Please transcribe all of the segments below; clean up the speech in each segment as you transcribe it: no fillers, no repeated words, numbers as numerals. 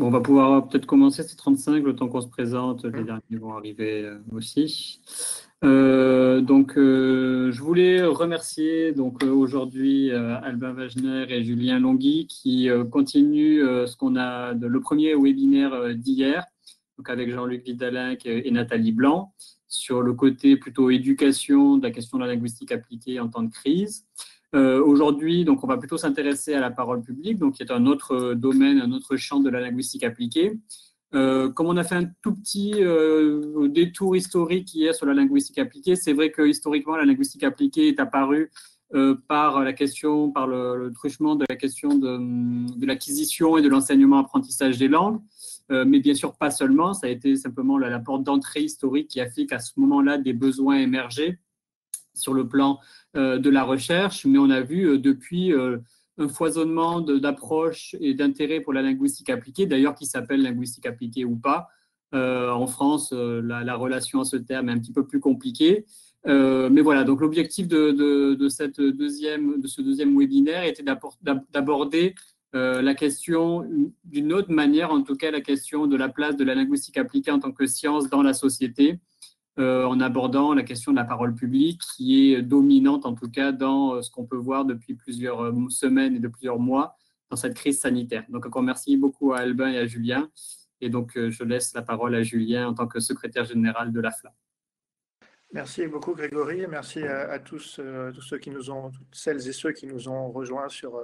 Bon, on va pouvoir peut-être commencer, c'est 35, le temps qu'on se présente, les Mmh. derniers vont arriver aussi. Je voulais remercier aujourd'hui Albin Wagner et Julien Longhi qui continuent ce qu'on a le premier webinaire d'hier, donc avec Jean-Luc Vidalin et Nathalie Blanc, sur le côté plutôt éducation de la question de la linguistique appliquée en temps de crise. Aujourd'hui, donc, on va plutôt s'intéresser à la parole publique, donc, qui est un autre domaine, un autre champ de la linguistique appliquée. Comme on a fait un tout petit détour historique hier sur la linguistique appliquée, c'est vrai que historiquement, la linguistique appliquée est apparue par le truchement de la question de l'acquisition et de l'enseignement-apprentissage des langues, mais bien sûr pas seulement, ça a été simplement la porte d'entrée historique qui a fait qu'à ce moment-là, des besoins émergeaient sur le plan de la recherche, mais on a vu depuis un foisonnement d'approches et d'intérêts pour la linguistique appliquée, d'ailleurs qui s'appelle linguistique appliquée ou pas. En France, la relation à ce terme est un petit peu plus compliquée. Mais voilà, donc l'objectif de ce deuxième webinaire était d'aborder la question d'une autre manière, en tout cas la question de la place de la linguistique appliquée en tant que science dans la société, en abordant la question de la parole publique qui est dominante en tout cas dans ce qu'on peut voir depuis plusieurs semaines et de plusieurs mois dans cette crise sanitaire. Donc encore merci beaucoup à Albin et à Julien. Et donc je laisse la parole à Julien en tant que secrétaire général de l'AFLA. Merci beaucoup Grégory, merci à tous, tous ceux qui nous ont, toutes celles et ceux qui nous ont rejoints sur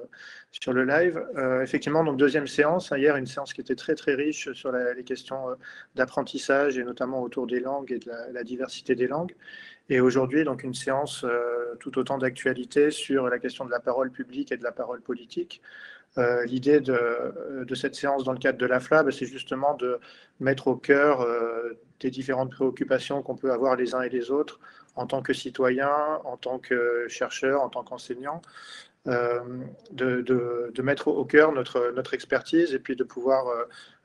le live. Effectivement, donc deuxième séance, hier une séance qui était très très riche sur les questions d'apprentissage et notamment autour des langues et de la diversité des langues. Et aujourd'hui, donc une séance tout autant d'actualité sur la question de la parole publique et de la parole politique. L'idée de cette séance dans le cadre de l'AFLA, c'est justement de mettre au cœur des différentes préoccupations qu'on peut avoir les uns et les autres en tant que citoyens, en tant que chercheurs, en tant qu'enseignants, de mettre au cœur notre expertise et puis de pouvoir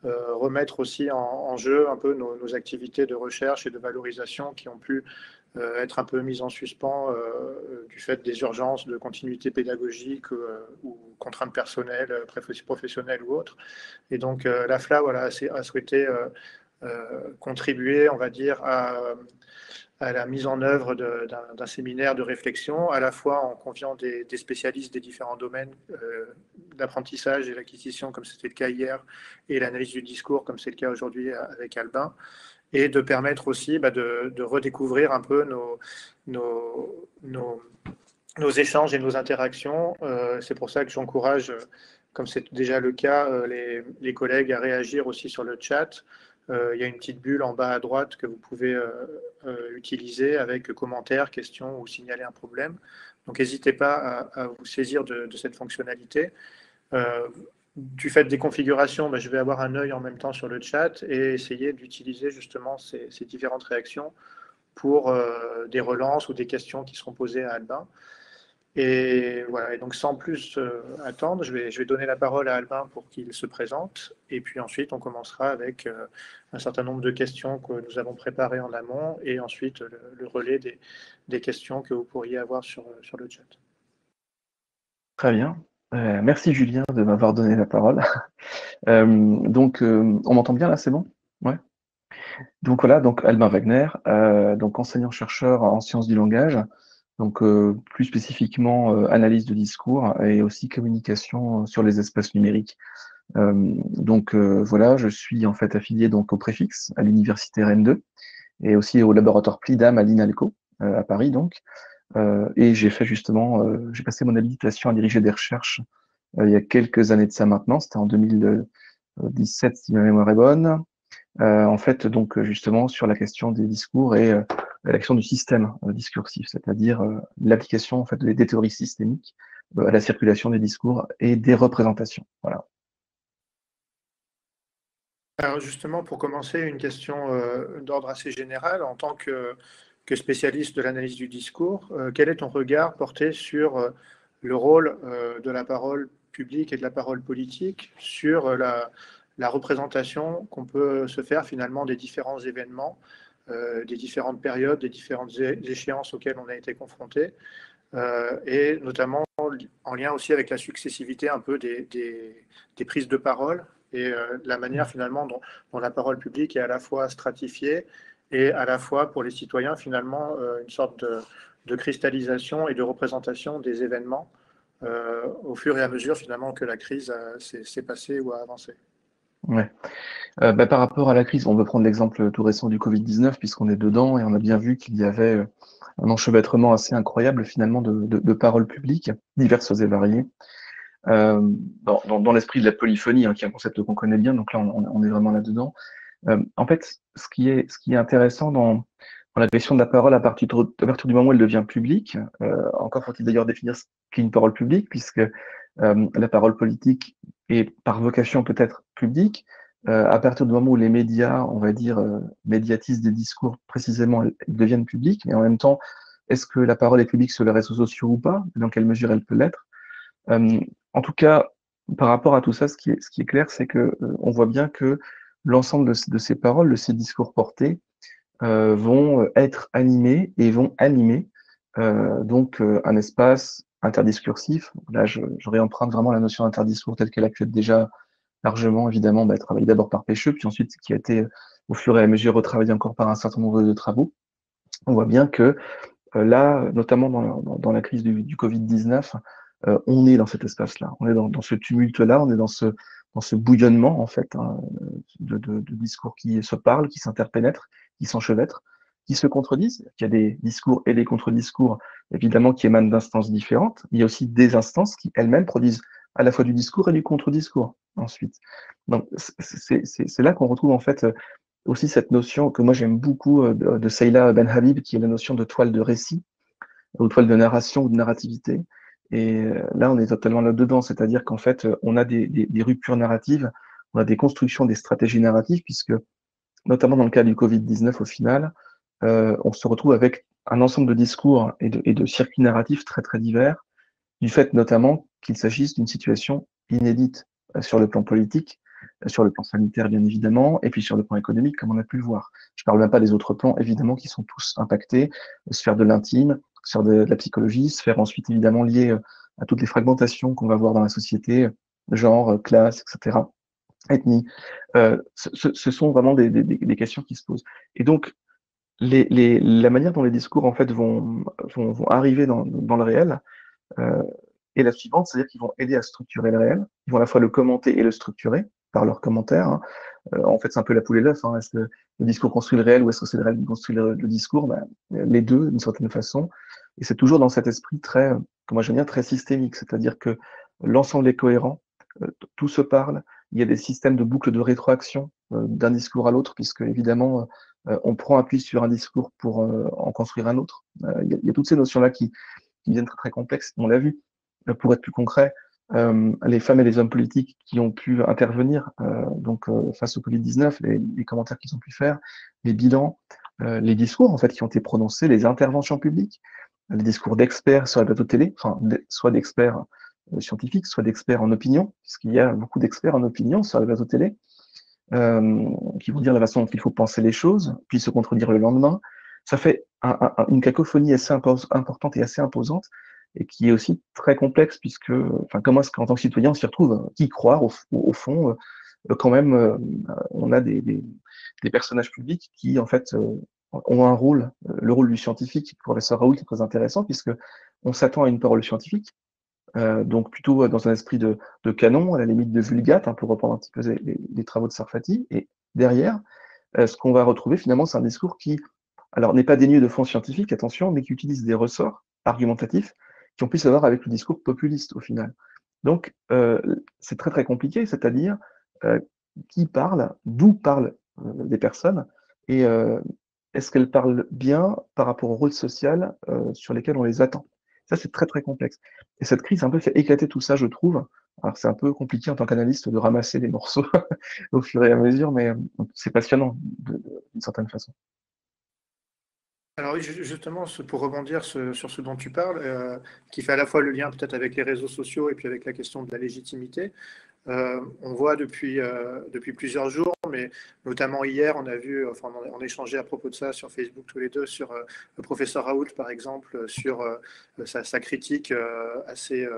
remettre aussi en jeu un peu nos activités de recherche et de valorisation qui ont pu être un peu mises en suspens du fait des urgences de continuité pédagogique ou contraintes personnelles, professionnelles ou autres. Et donc l'AFLA a souhaité contribuer, on va dire, à la mise en œuvre d'un séminaire de réflexion, à la fois en conviant des spécialistes des différents domaines d'apprentissage et l'acquisition, comme c'était le cas hier, et l'analyse du discours, comme c'est le cas aujourd'hui avec Albin, et de permettre aussi de redécouvrir un peu nos échanges et nos interactions. C'est pour ça que j'encourage, comme c'est déjà le cas, les collègues à réagir aussi sur le chat. Il y a une petite bulle en bas à droite que vous pouvez utiliser avec commentaires, questions ou signaler un problème. Donc n'hésitez pas à vous saisir de cette fonctionnalité. Du fait des configurations, je vais avoir un œil en même temps sur le chat et essayer d'utiliser justement ces différentes réactions pour des relances ou des questions qui seront posées à Albin. Et voilà, et donc sans plus attendre, je vais donner la parole à Albin pour qu'il se présente. Et puis ensuite, on commencera avec un certain nombre de questions que nous avons préparées en amont et ensuite le relais des questions que vous pourriez avoir sur le chat. Très bien. Merci Julien de m'avoir donné la parole. On m'entend bien là, c'est bon? Ouais. Donc voilà, donc Albin Wagner, donc enseignant-chercheur en sciences du langage, donc plus spécifiquement analyse de discours et aussi communication sur les espaces numériques. Voilà, je suis en fait affilié donc au préfixe à l'université Rennes 2 et aussi au laboratoire PLIDAM à l'INALCO à Paris donc. Et j'ai fait justement, j'ai passé mon habilitation à diriger des recherches il y a quelques années de ça maintenant, c'était en 2017 si ma mémoire est bonne. En fait, donc justement sur la question des discours et la question du système discursif, c'est-à-dire l'application en fait des théories systémiques à la circulation des discours et des représentations. Voilà. Alors justement, pour commencer, une question d'ordre assez général. En tant que spécialiste de l'analyse du discours, quel est ton regard porté sur le rôle de la parole publique et de la parole politique sur la représentation qu'on peut se faire finalement des différents événements, des différentes périodes, des différentes échéances auxquelles on a été confronté, et notamment en lien aussi avec la successivité un peu des prises de parole et la manière finalement dont la parole publique est à la fois stratifiée et à la fois pour les citoyens finalement une sorte de cristallisation et de représentation des événements au fur et à mesure finalement que la crise s'est passée ou a avancé. Ouais. Par rapport à la crise, on peut prendre l'exemple tout récent du Covid-19, puisqu'on est dedans, et on a bien vu qu'il y avait un enchevêtrement assez incroyable finalement de paroles publiques, diverses et variées, dans l'esprit de la polyphonie, hein, qui est un concept qu'on connaît bien, donc là on est vraiment là-dedans. En fait, ce qui est intéressant dans la question de la parole à partir du moment où elle devient publique, encore faut-il d'ailleurs définir ce qu'est une parole publique, puisque la parole politique est par vocation peut-être publique, à partir du moment où les médias, on va dire, médiatisent des discours précisément, ils deviennent publics, mais en même temps, est-ce que la parole est publique sur les réseaux sociaux ou pas? Dans quelle mesure elle peut l'être? En tout cas, par rapport à tout ça, ce qui est clair, c'est que on voit bien que l'ensemble de ces paroles, de ces discours portés, vont être animés et vont animer donc un espace interdiscursif. Là, je réemprunte vraiment la notion d'interdiscours telle qu'elle a pu être déjà largement, évidemment, travaillée d'abord par Pêcheux, puis ensuite qui a été au fur et à mesure retravaillée encore par un certain nombre de travaux. On voit bien que là, notamment dans la crise du Covid-19, on est dans cet espace-là, on est dans ce tumulte-là, on est dans ce bouillonnement, en fait, hein, de discours qui se parlent, qui s'interpénètrent, qui s'enchevêtrent, qui se contredisent. Il y a des discours et des contre-discours, évidemment, qui émanent d'instances différentes. Il y a aussi des instances qui elles-mêmes produisent à la fois du discours et du contre-discours, ensuite. Donc, c'est là qu'on retrouve, en fait, aussi cette notion que moi j'aime beaucoup de Seyla Ben Habib, qui est la notion de toile de récit, ou toile de narration ou de narrativité. Et là, on est totalement là-dedans, c'est-à-dire qu'en fait, on a des ruptures narratives, on a des constructions, des stratégies narratives, puisque, notamment dans le cas du Covid-19, au final, on se retrouve avec un ensemble de discours et de circuits narratifs très, très divers, du fait notamment qu'il s'agisse d'une situation inédite sur le plan politique, sur le plan sanitaire bien évidemment, et puis sur le plan économique comme on a pu le voir. Je parle même pas des autres plans évidemment qui sont tous impactés, sphère de l'intime, sphère de la psychologie, sphère ensuite évidemment liée à toutes les fragmentations qu'on va voir dans la société, genre, classe, etc., ethnie. Ce sont vraiment des questions qui se posent. Et donc, la manière dont les discours en fait vont arriver dans le réel, euh, et la suivante, c'est-à-dire qu'ils vont aider à structurer le réel. Ils vont à la fois le commenter et le structurer par leurs commentaires, hein. En fait, c'est un peu la poule et l'œuf, hein. Est-ce que le discours construit le réel ou est-ce que c'est le réel qui construit le discours? Les deux, d'une certaine façon. Et c'est toujours dans cet esprit très, comment je veux dire, très systémique. C'est-à-dire que l'ensemble est cohérent, tout se parle. Il y a des systèmes de boucles de rétroaction d'un discours à l'autre, puisque évidemment, on prend appui sur un discours pour en construire un autre. Il y a toutes ces notions-là qui deviennent très, très complexes. On l'a vu. Pour être plus concret, les femmes et les hommes politiques qui ont pu intervenir face au Covid-19, les commentaires qu'ils ont pu faire, les bilans, les discours en fait qui ont été prononcés, les interventions publiques, les discours d'experts sur les plateaux de télé, enfin soit d'experts scientifiques, soit d'experts en opinion, puisqu'il y a beaucoup d'experts en opinion sur les plateaux de télé, qui vont dire la façon dont il faut penser les choses, puis se contredire le lendemain. Ça fait une cacophonie assez importante et assez imposante, et qui est aussi très complexe, puisque, enfin, comment est-ce qu'en tant que citoyen, on s'y retrouve? Qui croire, au fond, quand même, on a des personnages publics qui, en fait, ont un rôle, le rôle du scientifique, professeur Raoult, est très intéressant, puisque on s'attend à une parole scientifique, donc plutôt dans un esprit de canon, à la limite de vulgate, hein, pour reprendre un petit peu les travaux de Sarfati. Et derrière, ce qu'on va retrouver finalement, c'est un discours qui, alors, n'est pas dénué de fond scientifique, attention, mais qui utilise des ressorts argumentatifs qui ont pu savoir avec le discours populiste au final. Donc, c'est très très compliqué, c'est-à-dire euh, qui parle, d'où parlent les personnes, et est-ce qu'elles parlent bien par rapport au rôle social sur lesquels on les attend. Ça, c'est très très complexe. Et cette crise a un peu fait éclater tout ça, je trouve. Alors, c'est un peu compliqué en tant qu'analyste de ramasser les morceaux au fur et à mesure, mais c'est passionnant d'une certaine façon. Alors oui, justement, pour rebondir sur ce dont tu parles, qui fait à la fois le lien peut-être avec les réseaux sociaux et puis avec la question de la légitimité, on voit depuis plusieurs jours, mais notamment hier, on a vu, enfin, on échangeait à propos de ça sur Facebook tous les deux, sur le professeur Raoult, par exemple, sur sa critique assez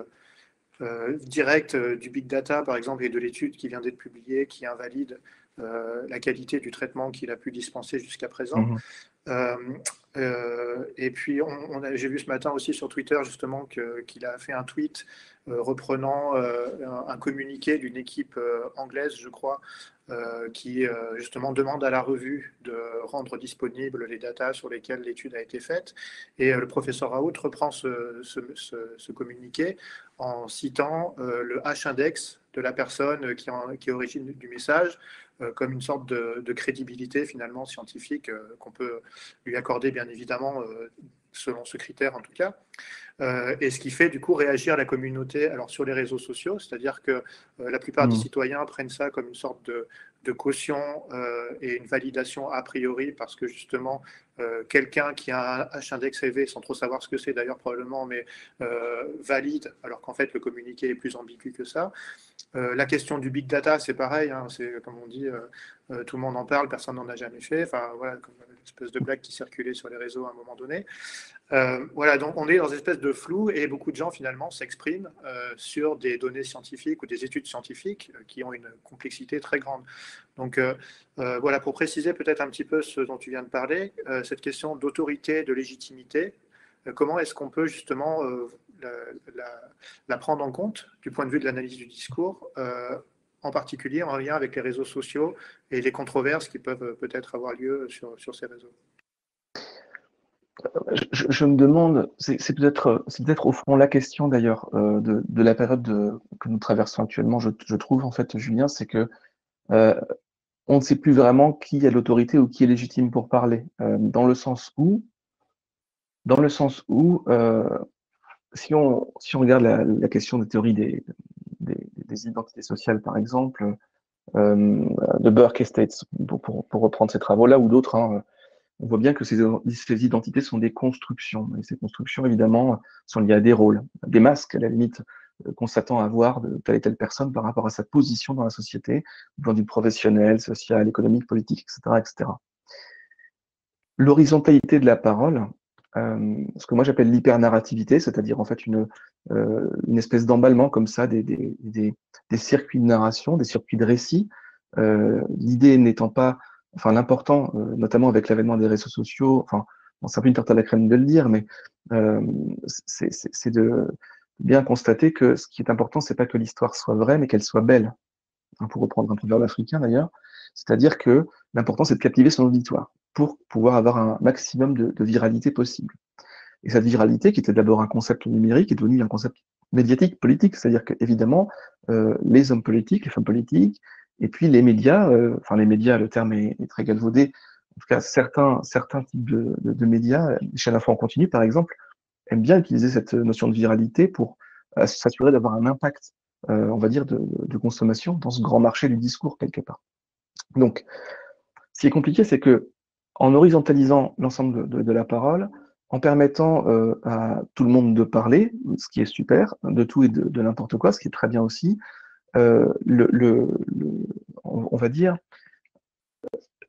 directe du big data, par exemple, et de l'étude qui vient d'être publiée, qui invalide la qualité du traitement qu'il a pu dispenser jusqu'à présent. Et puis, j'ai vu ce matin aussi sur Twitter justement qu'il a fait un tweet reprenant un communiqué d'une équipe anglaise, je crois, qui justement demande à la revue de rendre disponibles les datas sur lesquelles l'étude a été faite. Et le professeur Raoult reprend ce communiqué en citant le H-index de la personne qui est origine du message, comme une sorte de crédibilité finalement scientifique qu'on peut lui accorder bien évidemment selon ce critère en tout cas. Et ce qui fait du coup réagir la communauté alors sur les réseaux sociaux, c'est-à-dire que la plupart des citoyens prennent ça comme une sorte de caution et une validation a priori parce que justement quelqu'un qui a un H-index élevé, sans trop savoir ce que c'est d'ailleurs probablement, mais valide, alors qu'en fait le communiqué est plus ambigu que ça. La question du big data, c'est pareil, hein, c'est comme on dit, tout le monde en parle, personne n'en a jamais fait. Enfin voilà, comme une espèce de blague qui circulait sur les réseaux à un moment donné. Voilà, donc on est dans une espèce de flou et beaucoup de gens finalement s'expriment sur des données scientifiques ou des études scientifiques qui ont une complexité très grande. Donc voilà, pour préciser peut-être un petit peu ce dont tu viens de parler, cette question d'autorité, de légitimité, comment est-ce qu'on peut justement la prendre en compte du point de vue de l'analyse du discours, en particulier en lien avec les réseaux sociaux et les controverses qui peuvent peut-être avoir lieu sur ces réseaux. Je me demande, c'est peut-être au fond la question d'ailleurs de la période que nous traversons actuellement, je trouve en fait, Julien, c'est que on ne sait plus vraiment qui a l'autorité ou qui est légitime pour parler, dans le sens où si on regarde la question des théories des identités sociales, par exemple, de Burke et States, pour reprendre ces travaux-là, ou d'autres, hein, on voit bien que ces identités sont des constructions. Et ces constructions, évidemment, sont liées à des rôles, des masques, à la limite, qu'on s'attend à voir de telle et telle personne par rapport à sa position dans la société, du point de vue professionnel, social, économique, politique, etc., etc. L'horizontalité de la parole, ce que moi j'appelle l'hypernarrativité, c'est-à-dire en fait une espèce d'emballement comme ça, des circuits de narration, des circuits de récit. L'idée n'étant pas, enfin l'important, notamment avec l'avènement des réseaux sociaux, enfin bon, c'est un peu une tarte à la crème de le dire, mais c'est de bien constater que ce qui est important, c'est pas que l'histoire soit vraie, mais qu'elle soit belle. Hein, pour reprendre un proverbe africain d'ailleurs, c'est-à-dire que l'important c'est de captiver son auditoire pour pouvoir avoir un maximum de viralité possible. Et cette viralité, qui était d'abord un concept numérique, est devenue un concept médiatique, politique, c'est-à-dire qu'évidemment, les hommes politiques, les femmes politiques, et puis les médias, enfin les médias, le terme est très galvaudé, en tout cas certains types de médias, les chaînes info en continu par exemple, aiment bien utiliser cette notion de viralité pour s'assurer d'avoir un impact, on va dire, de consommation dans ce grand marché du discours quelque part. Donc, ce qui est compliqué, c'est que en horizontalisant l'ensemble de la parole, en permettant à tout le monde de parler, ce qui est super, de tout et de n'importe quoi, ce qui est très bien aussi, on va dire,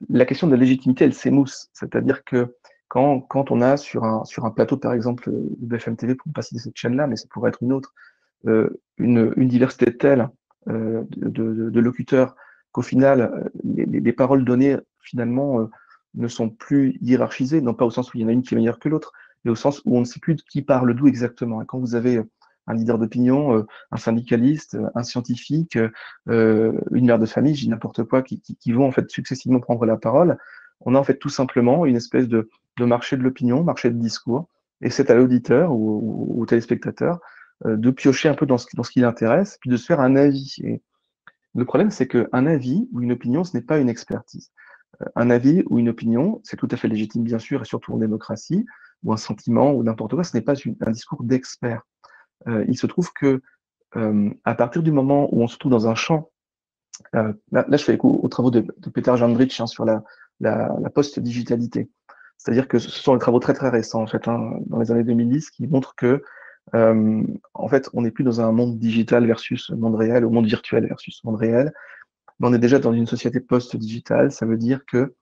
la question de la légitimité, elle s'émousse. C'est-à-dire que quand on a sur un plateau, par exemple, de BFM TV, pour ne pas citer cette chaîne-là, mais ça pourrait être une autre, une diversité telle de locuteurs qu'au final, les paroles données, finalement, ne sont plus hiérarchisées, non pas au sens où il y en a une qui est meilleure que l'autre, mais au sens où on ne sait plus de qui parle d'où exactement. Et quand vous avez un leader d'opinion, un syndicaliste, un scientifique, une mère de famille, je dis n'importe quoi, qui vont en fait successivement prendre la parole, on a en fait tout simplement une espèce de marché de l'opinion, marché de discours, et c'est à l'auditeur ou au téléspectateur de piocher un peu dans ce qui l'intéresse, puis de se faire un avis. Et le problème, c'est qu'un avis ou une opinion, ce n'est pas une expertise. Un avis ou une opinion, c'est tout à fait légitime, bien sûr, et surtout en démocratie, ou un sentiment, ou n'importe quoi, ce n'est pas un discours d'expert. Il se trouve que à partir du moment où on se trouve dans un champ, là je fais écho aux travaux de Peter Jandrich sur la post-digitalité. C'est-à-dire que ce sont des travaux très très récents en fait, hein, dans les années 2010, qui montrent que en fait, on n'est plus dans un monde digital versus monde réel, ou monde virtuel versus monde réel, mais on est déjà dans une société post-digitale. Ça veut dire que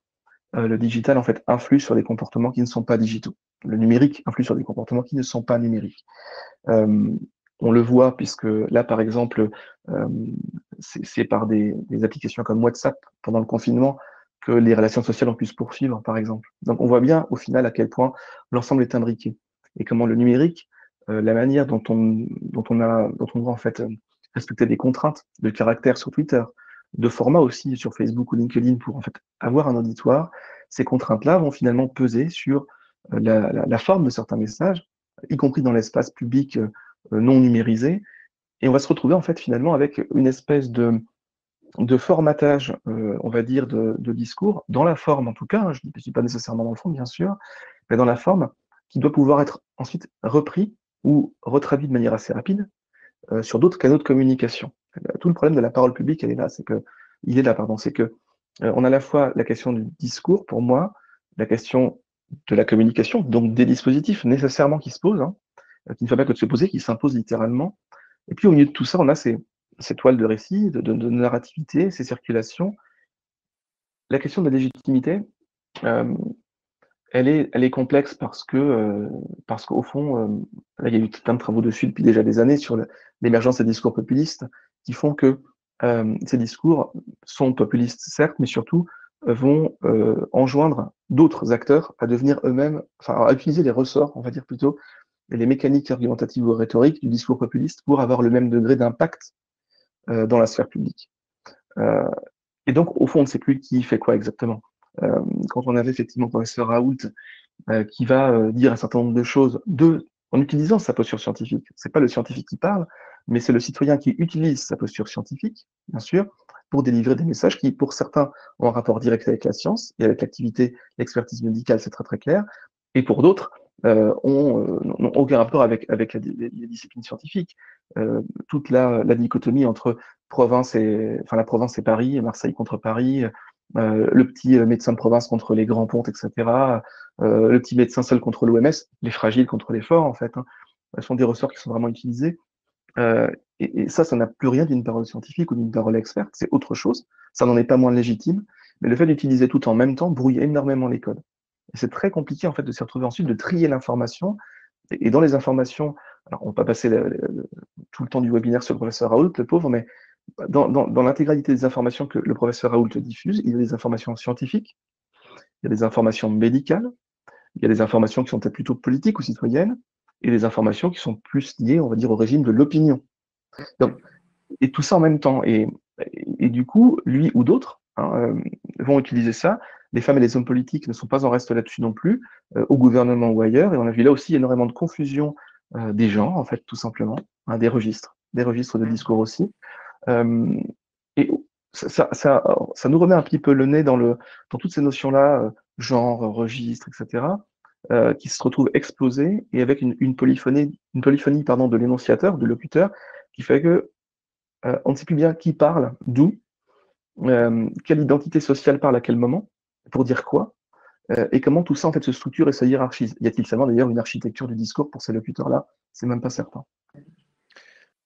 le digital en fait influe sur des comportements qui ne sont pas digitaux. Le numérique influe sur des comportements qui ne sont pas numériques. On le voit puisque là, par exemple, c'est par des applications comme WhatsApp pendant le confinement que les relations sociales ont pu se poursuivre, par exemple. Donc, on voit bien au final à quel point l'ensemble est imbriqué et comment le numérique, la manière dont on doit en fait respecter des contraintes de caractère sur Twitter, de format aussi sur Facebook ou LinkedIn pour en fait avoir un auditoire, ces contraintes-là vont finalement peser sur la forme de certains messages, y compris dans l'espace public non numérisé, et on va se retrouver en fait finalement avec une espèce de formatage, on va dire, de discours, dans la forme en tout cas, hein, je ne dis pas nécessairement dans le fond bien sûr, mais dans la forme, qui doit pouvoir être ensuite repris ou retraduit de manière assez rapide sur d'autres canaux de communication. Tout le problème de la parole publique, il est là, pardon, c'est que on a à la fois la question du discours, pour moi, la question de la communication, donc des dispositifs nécessairement qui se posent, hein, qui ne fait pas que de se poser, qui s'imposent littéralement. Et puis au milieu de tout ça, on a ces toiles de récit, de narrativité, ces circulations. La question de la légitimité, euh, elle est complexe parce qu'au fond, là, il y a eu plein de travaux dessus depuis déjà des années sur l'émergence des discours populistes qui font que ces discours sont populistes, certes, mais surtout vont enjoindre d'autres acteurs à devenir eux-mêmes, enfin, à utiliser les ressorts, on va dire plutôt, et les mécaniques argumentatives ou rhétoriques du discours populiste pour avoir le même degré d'impact dans la sphère publique. Et donc, au fond, on ne sait plus qui fait quoi exactement. Quand on avait effectivement le professeur Raoult qui va dire un certain nombre de choses en utilisant sa posture scientifique. C'est pas le scientifique qui parle, mais c'est le citoyen qui utilise sa posture scientifique, bien sûr, pour délivrer des messages qui, pour certains, ont un rapport direct avec la science et avec l'activité, l'expertise médicale, c'est très très clair, et pour d'autres, n'ont aucun rapport avec les disciplines scientifiques. Toute la dichotomie entre la province et Paris, et Marseille contre Paris, le petit médecin de province contre les grands pontes, etc., le petit médecin seul contre l'OMS, les fragiles contre les forts, en fait, hein. Ce sont des ressorts qui sont vraiment utilisés. Et ça n'a plus rien d'une parole scientifique ou d'une parole experte, c'est autre chose. Ça n'en est pas moins légitime, mais le fait d'utiliser tout en même temps brouille énormément les codes. Et c'est très compliqué, en fait, de s'y retrouver ensuite, de trier l'information. Et dans les informations, alors on va pas passer tout le temps du webinaire sur le professeur Raoult, le pauvre, mais dans l'intégralité des informations que le professeur Raoult diffuse, il y a des informations scientifiques, il y a des informations médicales, il y a des informations qui sont peut-être plutôt politiques ou citoyennes, et des informations qui sont plus liées, on va dire, au régime de l'opinion. Donc, et tout ça en même temps. Et du coup, lui ou d'autres vont utiliser ça. Les femmes et les hommes politiques ne sont pas en reste là-dessus non plus, au gouvernement ou ailleurs. Et on a vu là aussi énormément de confusion des genres, en fait, tout simplement, hein, des registres de discours aussi. Et ça nous remet un petit peu le nez dans toutes ces notions-là, genre, registre, etc., qui se retrouvent explosées et avec une polyphonie pardon, de l'énonciateur, de locuteur, qui fait que on ne sait plus bien qui parle, d'où, quelle identité sociale parle à quel moment, pour dire quoi, et comment tout ça en fait se structure et se hiérarchise. Y a-t-il seulement d'ailleurs une architecture du discours pour ces locuteurs-là? C'est même pas certain.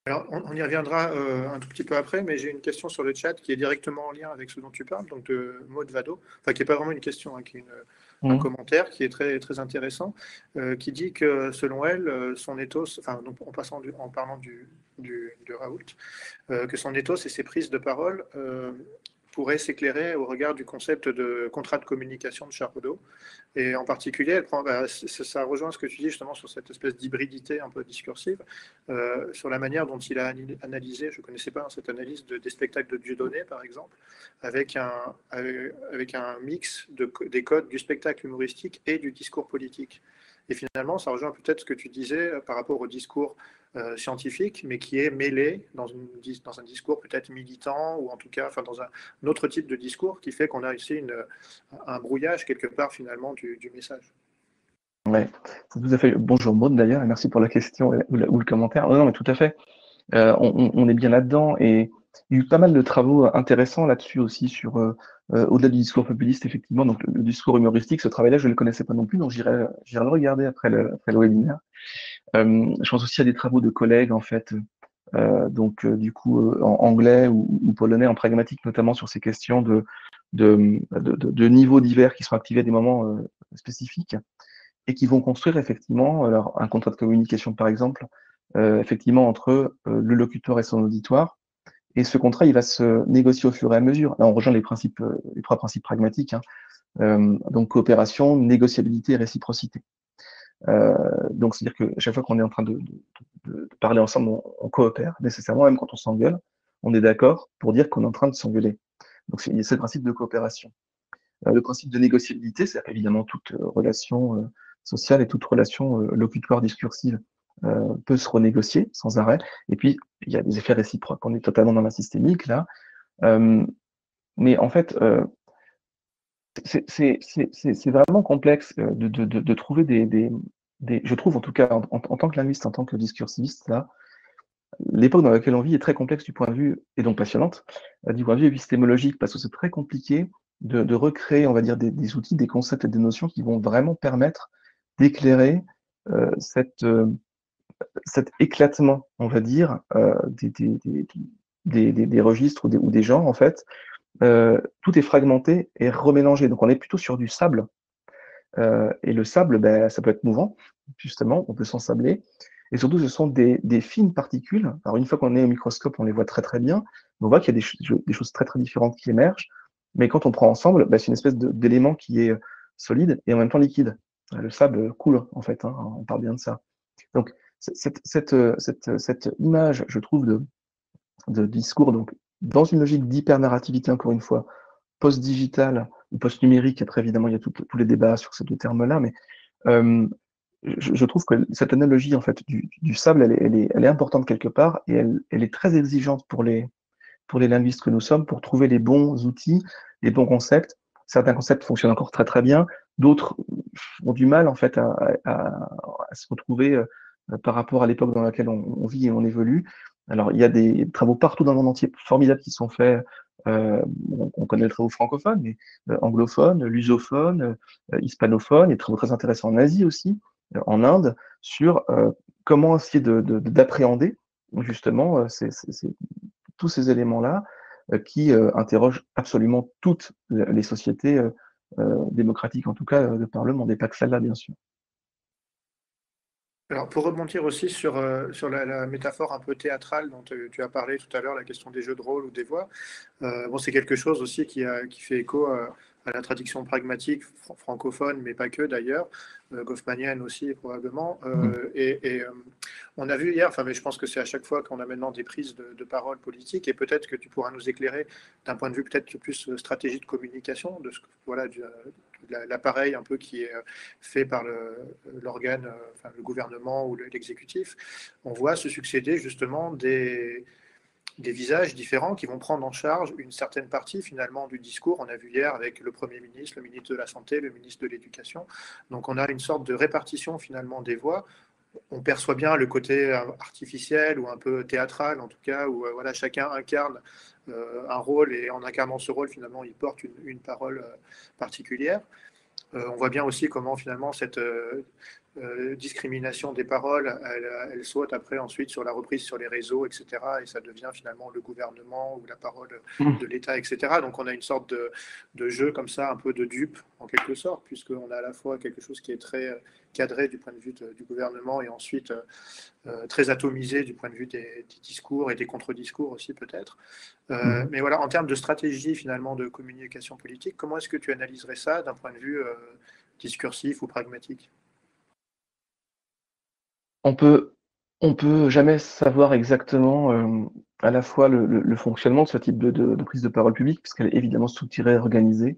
Alors, on y reviendra un tout petit peu après, mais j'ai une question sur le chat qui est directement en lien avec ce dont tu parles, donc de Maud Vado, enfin qui n'est pas vraiment une question, hein, qui est un commentaire qui est très, très intéressant, qui dit que selon elle, son ethos, enfin donc, en parlant de Raoult, que son ethos et ses prises de parole pourraient s'éclairer au regard du concept de contrat de communication de Charcot. Et en particulier, elle prend, ça rejoint ce que tu dis justement sur cette espèce d'hybridité un peu discursive, sur la manière dont il a analysé, je ne connaissais pas cette analyse des spectacles de Dieudonné, par exemple, avec un mix des codes du spectacle humoristique et du discours politique. Et finalement, ça rejoint peut-être ce que tu disais par rapport au discours scientifique, mais qui est mêlé dans un discours peut-être militant, ou en tout cas dans un autre type de discours, qui fait qu'on a ici un brouillage quelque part finalement du message. Ouais, c'est tout à fait. Bonjour Maud d'ailleurs, et merci pour la question ou le commentaire. Non, mais tout à fait. On est bien là-dedans, et il y a eu pas mal de travaux intéressants là-dessus aussi sur au-delà du discours populiste, effectivement. Donc le discours humoristique, ce travail-là, je ne le connaissais pas non plus, donc j'irai le regarder après le webinaire. Je pense aussi à des travaux de collègues en fait, du coup en anglais ou polonais, en pragmatique notamment, sur ces questions de niveaux divers qui sont activés à des moments spécifiques et qui vont construire effectivement un contrat de communication par exemple effectivement entre le locuteur et son auditoire. Et ce contrat, il va se négocier au fur et à mesure. Là, on rejoint les principes, les trois principes pragmatiques, hein. Donc coopération, négociabilité et réciprocité. Donc c'est-à-dire que chaque fois qu'on est en train de parler ensemble, on coopère nécessairement, même quand on s'engueule, on est d'accord pour dire qu'on est en train de s'engueuler. Donc c'est le principe de coopération. Le principe de négociabilité, c'est évidemment toute relation sociale et toute relation locutoire discursive peut se renégocier sans arrêt. Et puis il y a des effets réciproques. On est totalement dans la systémique là, mais en fait c'est vraiment complexe de trouver je trouve en tout cas en tant que linguiste, en tant que discursiviste là, l'époque dans laquelle on vit est très complexe du point de vue, et donc passionnante, du point de vue épistémologique, parce que c'est très compliqué de recréer, on va dire, des outils, des concepts et des notions qui vont vraiment permettre d'éclairer cet éclatement, on va dire, des registres ou des genres, en fait. Tout est fragmenté et remélangé. Donc on est plutôt sur du sable. Et le sable, ben, ça peut être mouvant, justement, on peut s'ensabler. Et surtout, ce sont des fines particules. Alors, une fois qu'on est au microscope, on les voit très très bien. On voit qu'il y a des choses très très différentes qui émergent. Mais quand on prend ensemble, ben, c'est une espèce d'élément qui est solide et en même temps liquide. Le sable coule, en fait, hein, on parle bien de ça. Donc, cette image, je trouve, de discours, donc, dans une logique d'hyper-narrativité, encore une fois, post-digital ou post-numérique, après évidemment il y a tous les débats sur ces deux termes-là, mais je trouve que cette analogie en fait du sable, elle est importante quelque part et elle est très exigeante pour les linguistes que nous sommes pour trouver les bons outils, les bons concepts. Certains concepts fonctionnent encore très très bien, d'autres ont du mal en fait à se retrouver par rapport à l'époque dans laquelle on vit et on évolue. Alors il y a des travaux partout dans le monde entier formidables qui sont faits. On connaît le travail francophone, mais anglophone, lusophone, hispanophone, il y a des travaux très intéressants en Asie aussi, en Inde, sur comment essayer d'appréhender justement tous ces éléments-là qui interrogent absolument toutes les sociétés démocratiques, en tout cas de par le monde, et pas que celle-là, bien sûr. Alors, pour rebondir aussi sur la métaphore un peu théâtrale dont tu as parlé tout à l'heure, la question des jeux de rôle ou des voix, bon, c'est quelque chose aussi qui fait écho à la tradition pragmatique francophone, mais pas que d'ailleurs, goffmanienne aussi probablement. On a vu hier, mais je pense que c'est à chaque fois qu'on a maintenant des prises de parole politiques, et peut-être que tu pourras nous éclairer d'un point de vue peut-être plus stratégie de communication, de l'appareil un peu qui est fait par l'organe, le gouvernement ou l'exécutif. On voit se succéder justement des visages différents qui vont prendre en charge une certaine partie finalement du discours. On a vu hier avec le Premier ministre, le ministre de la Santé, le ministre de l'Éducation. Donc on a une sorte de répartition finalement des voix. On perçoit bien le côté artificiel ou un peu théâtral en tout cas, où voilà, chacun incarne un rôle et en incarnant ce rôle finalement il porte une parole particulière. On voit bien aussi comment finalement cette discrimination des paroles, elle saute après ensuite sur la reprise sur les réseaux, etc. Et ça devient finalement le gouvernement ou la parole de l'État, etc. Donc on a une sorte de jeu comme ça, un peu de dupe en quelque sorte, puisqu'on a à la fois quelque chose qui est très cadré du point de vue du gouvernement et ensuite très atomisé du point de vue des discours et des contre-discours aussi peut-être. Mais voilà, en termes de stratégie finalement de communication politique, comment est-ce que tu analyserais ça d'un point de vue discursif ou pragmatique ? On peut jamais savoir exactement à la fois le fonctionnement de ce type de prise de parole publique, puisqu'elle est évidemment structurée, organisée.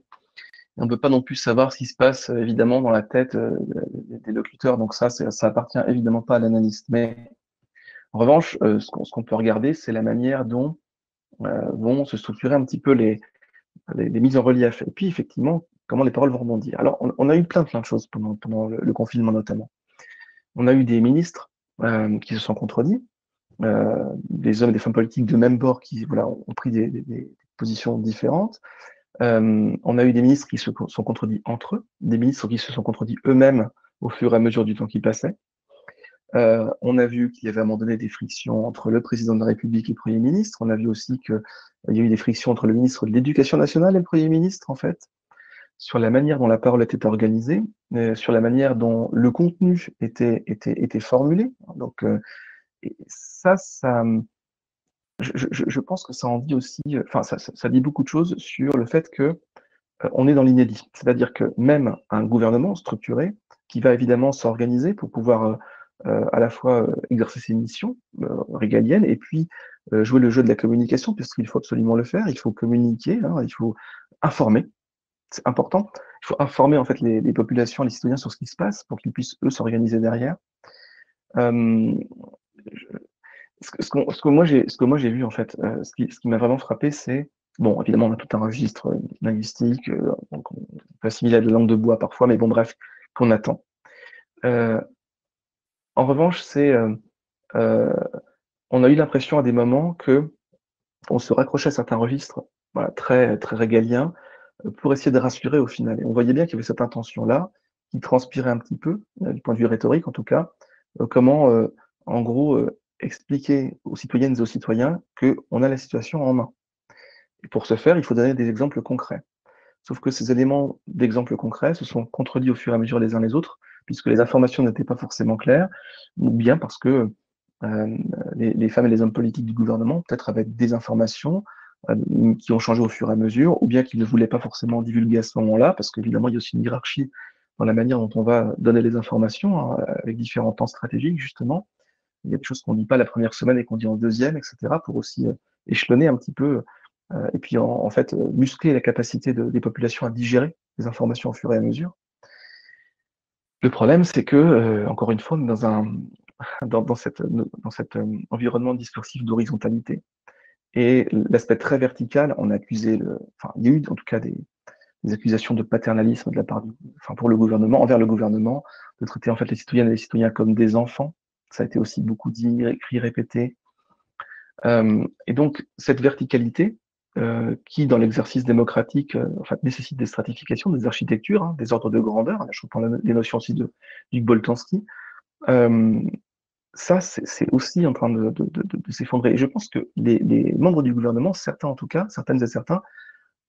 Et on ne peut pas non plus savoir ce qui se passe évidemment dans la tête des locuteurs, donc ça appartient évidemment pas à l'analyste. Mais en revanche, ce qu'on peut regarder, c'est la manière dont vont se structurer un petit peu les mises en relief. Et puis effectivement, comment les paroles vont rebondir. Alors, on a eu plein de choses pendant le confinement notamment. On a eu des ministres qui se sont contredits, des hommes et des femmes politiques de même bord qui ont pris des positions différentes. On a eu des ministres qui se sont contredits entre eux, des ministres qui se sont contredits eux-mêmes au fur et à mesure du temps qui passait. On a vu qu'il y avait à un moment donné des frictions entre le président de la République et le Premier ministre. On a vu aussi qu'il y a eu des frictions entre le ministre de l'Éducation nationale et le Premier ministre, en fait, sur la manière dont la parole était organisée, sur la manière dont le contenu était formulé. Donc, et ça, je pense que ça en dit aussi, enfin, ça dit beaucoup de choses sur le fait que on est dans l'inédit. C'est-à-dire que même un gouvernement structuré, qui va évidemment s'organiser pour pouvoir à la fois exercer ses missions régaliennes et puis jouer le jeu de la communication, puisqu'il faut absolument le faire, il faut communiquer, hein, il faut informer, c'est important. Il faut informer en fait les populations, les citoyens sur ce qui se passe pour qu'ils puissent eux s'organiser derrière. Euh, ce que moi j'ai vu en fait, ce qui m'a vraiment frappé, c'est bon, évidemment on a tout un registre linguistique, donc on peut assimiler à de la langue de bois parfois, mais bon bref, qu'on attend. Euh, en revanche, euh, on a eu l'impression à des moments que on se raccrochait à certains registres, voilà, très très régaliens, pour essayer de rassurer au final. Et on voyait bien qu'il y avait cette intention-là, qui transpirait un petit peu, du point de vue rhétorique en tout cas, comment, en gros, expliquer aux citoyennes et aux citoyens qu'on a la situation en main. Et pour ce faire, il faut donner des exemples concrets. Sauf que ces éléments d'exemples concrets se sont contredits au fur et à mesure les uns les autres, puisque les informations n'étaient pas forcément claires, ou bien parce que les femmes et les hommes politiques du gouvernement, peut-être avec des informations qui ont changé au fur et à mesure, ou bien qu'ils ne voulaient pas forcément divulguer à ce moment-là, parce qu'évidemment, il y a aussi une hiérarchie dans la manière dont on va donner les informations, hein, avec différents temps stratégiques, justement. Il y a des choses qu'on ne dit pas la première semaine et qu'on dit en deuxième, etc., pour aussi échelonner un petit peu, et puis en fait muscler la capacité des populations à digérer les informations au fur et à mesure. Le problème, c'est que, encore une fois, on est dans cet environnement discursif d'horizontalité. Et l'aspect très vertical, on a accusé enfin, il y a eu en tout cas des accusations de paternalisme de la part enfin, pour le gouvernement, envers le gouvernement, de traiter en fait les citoyennes et les citoyens comme des enfants. Ça a été aussi beaucoup dit, écrit, répété. Et donc, cette verticalité, qui, dans l'exercice démocratique, en fait, nécessite des stratifications, des architectures, hein, des ordres de grandeur. Je reprends les notions aussi de Boltanski. Ça, c'est aussi en train de s'effondrer. Et je pense que les membres du gouvernement, certains en tout cas, certaines et certains,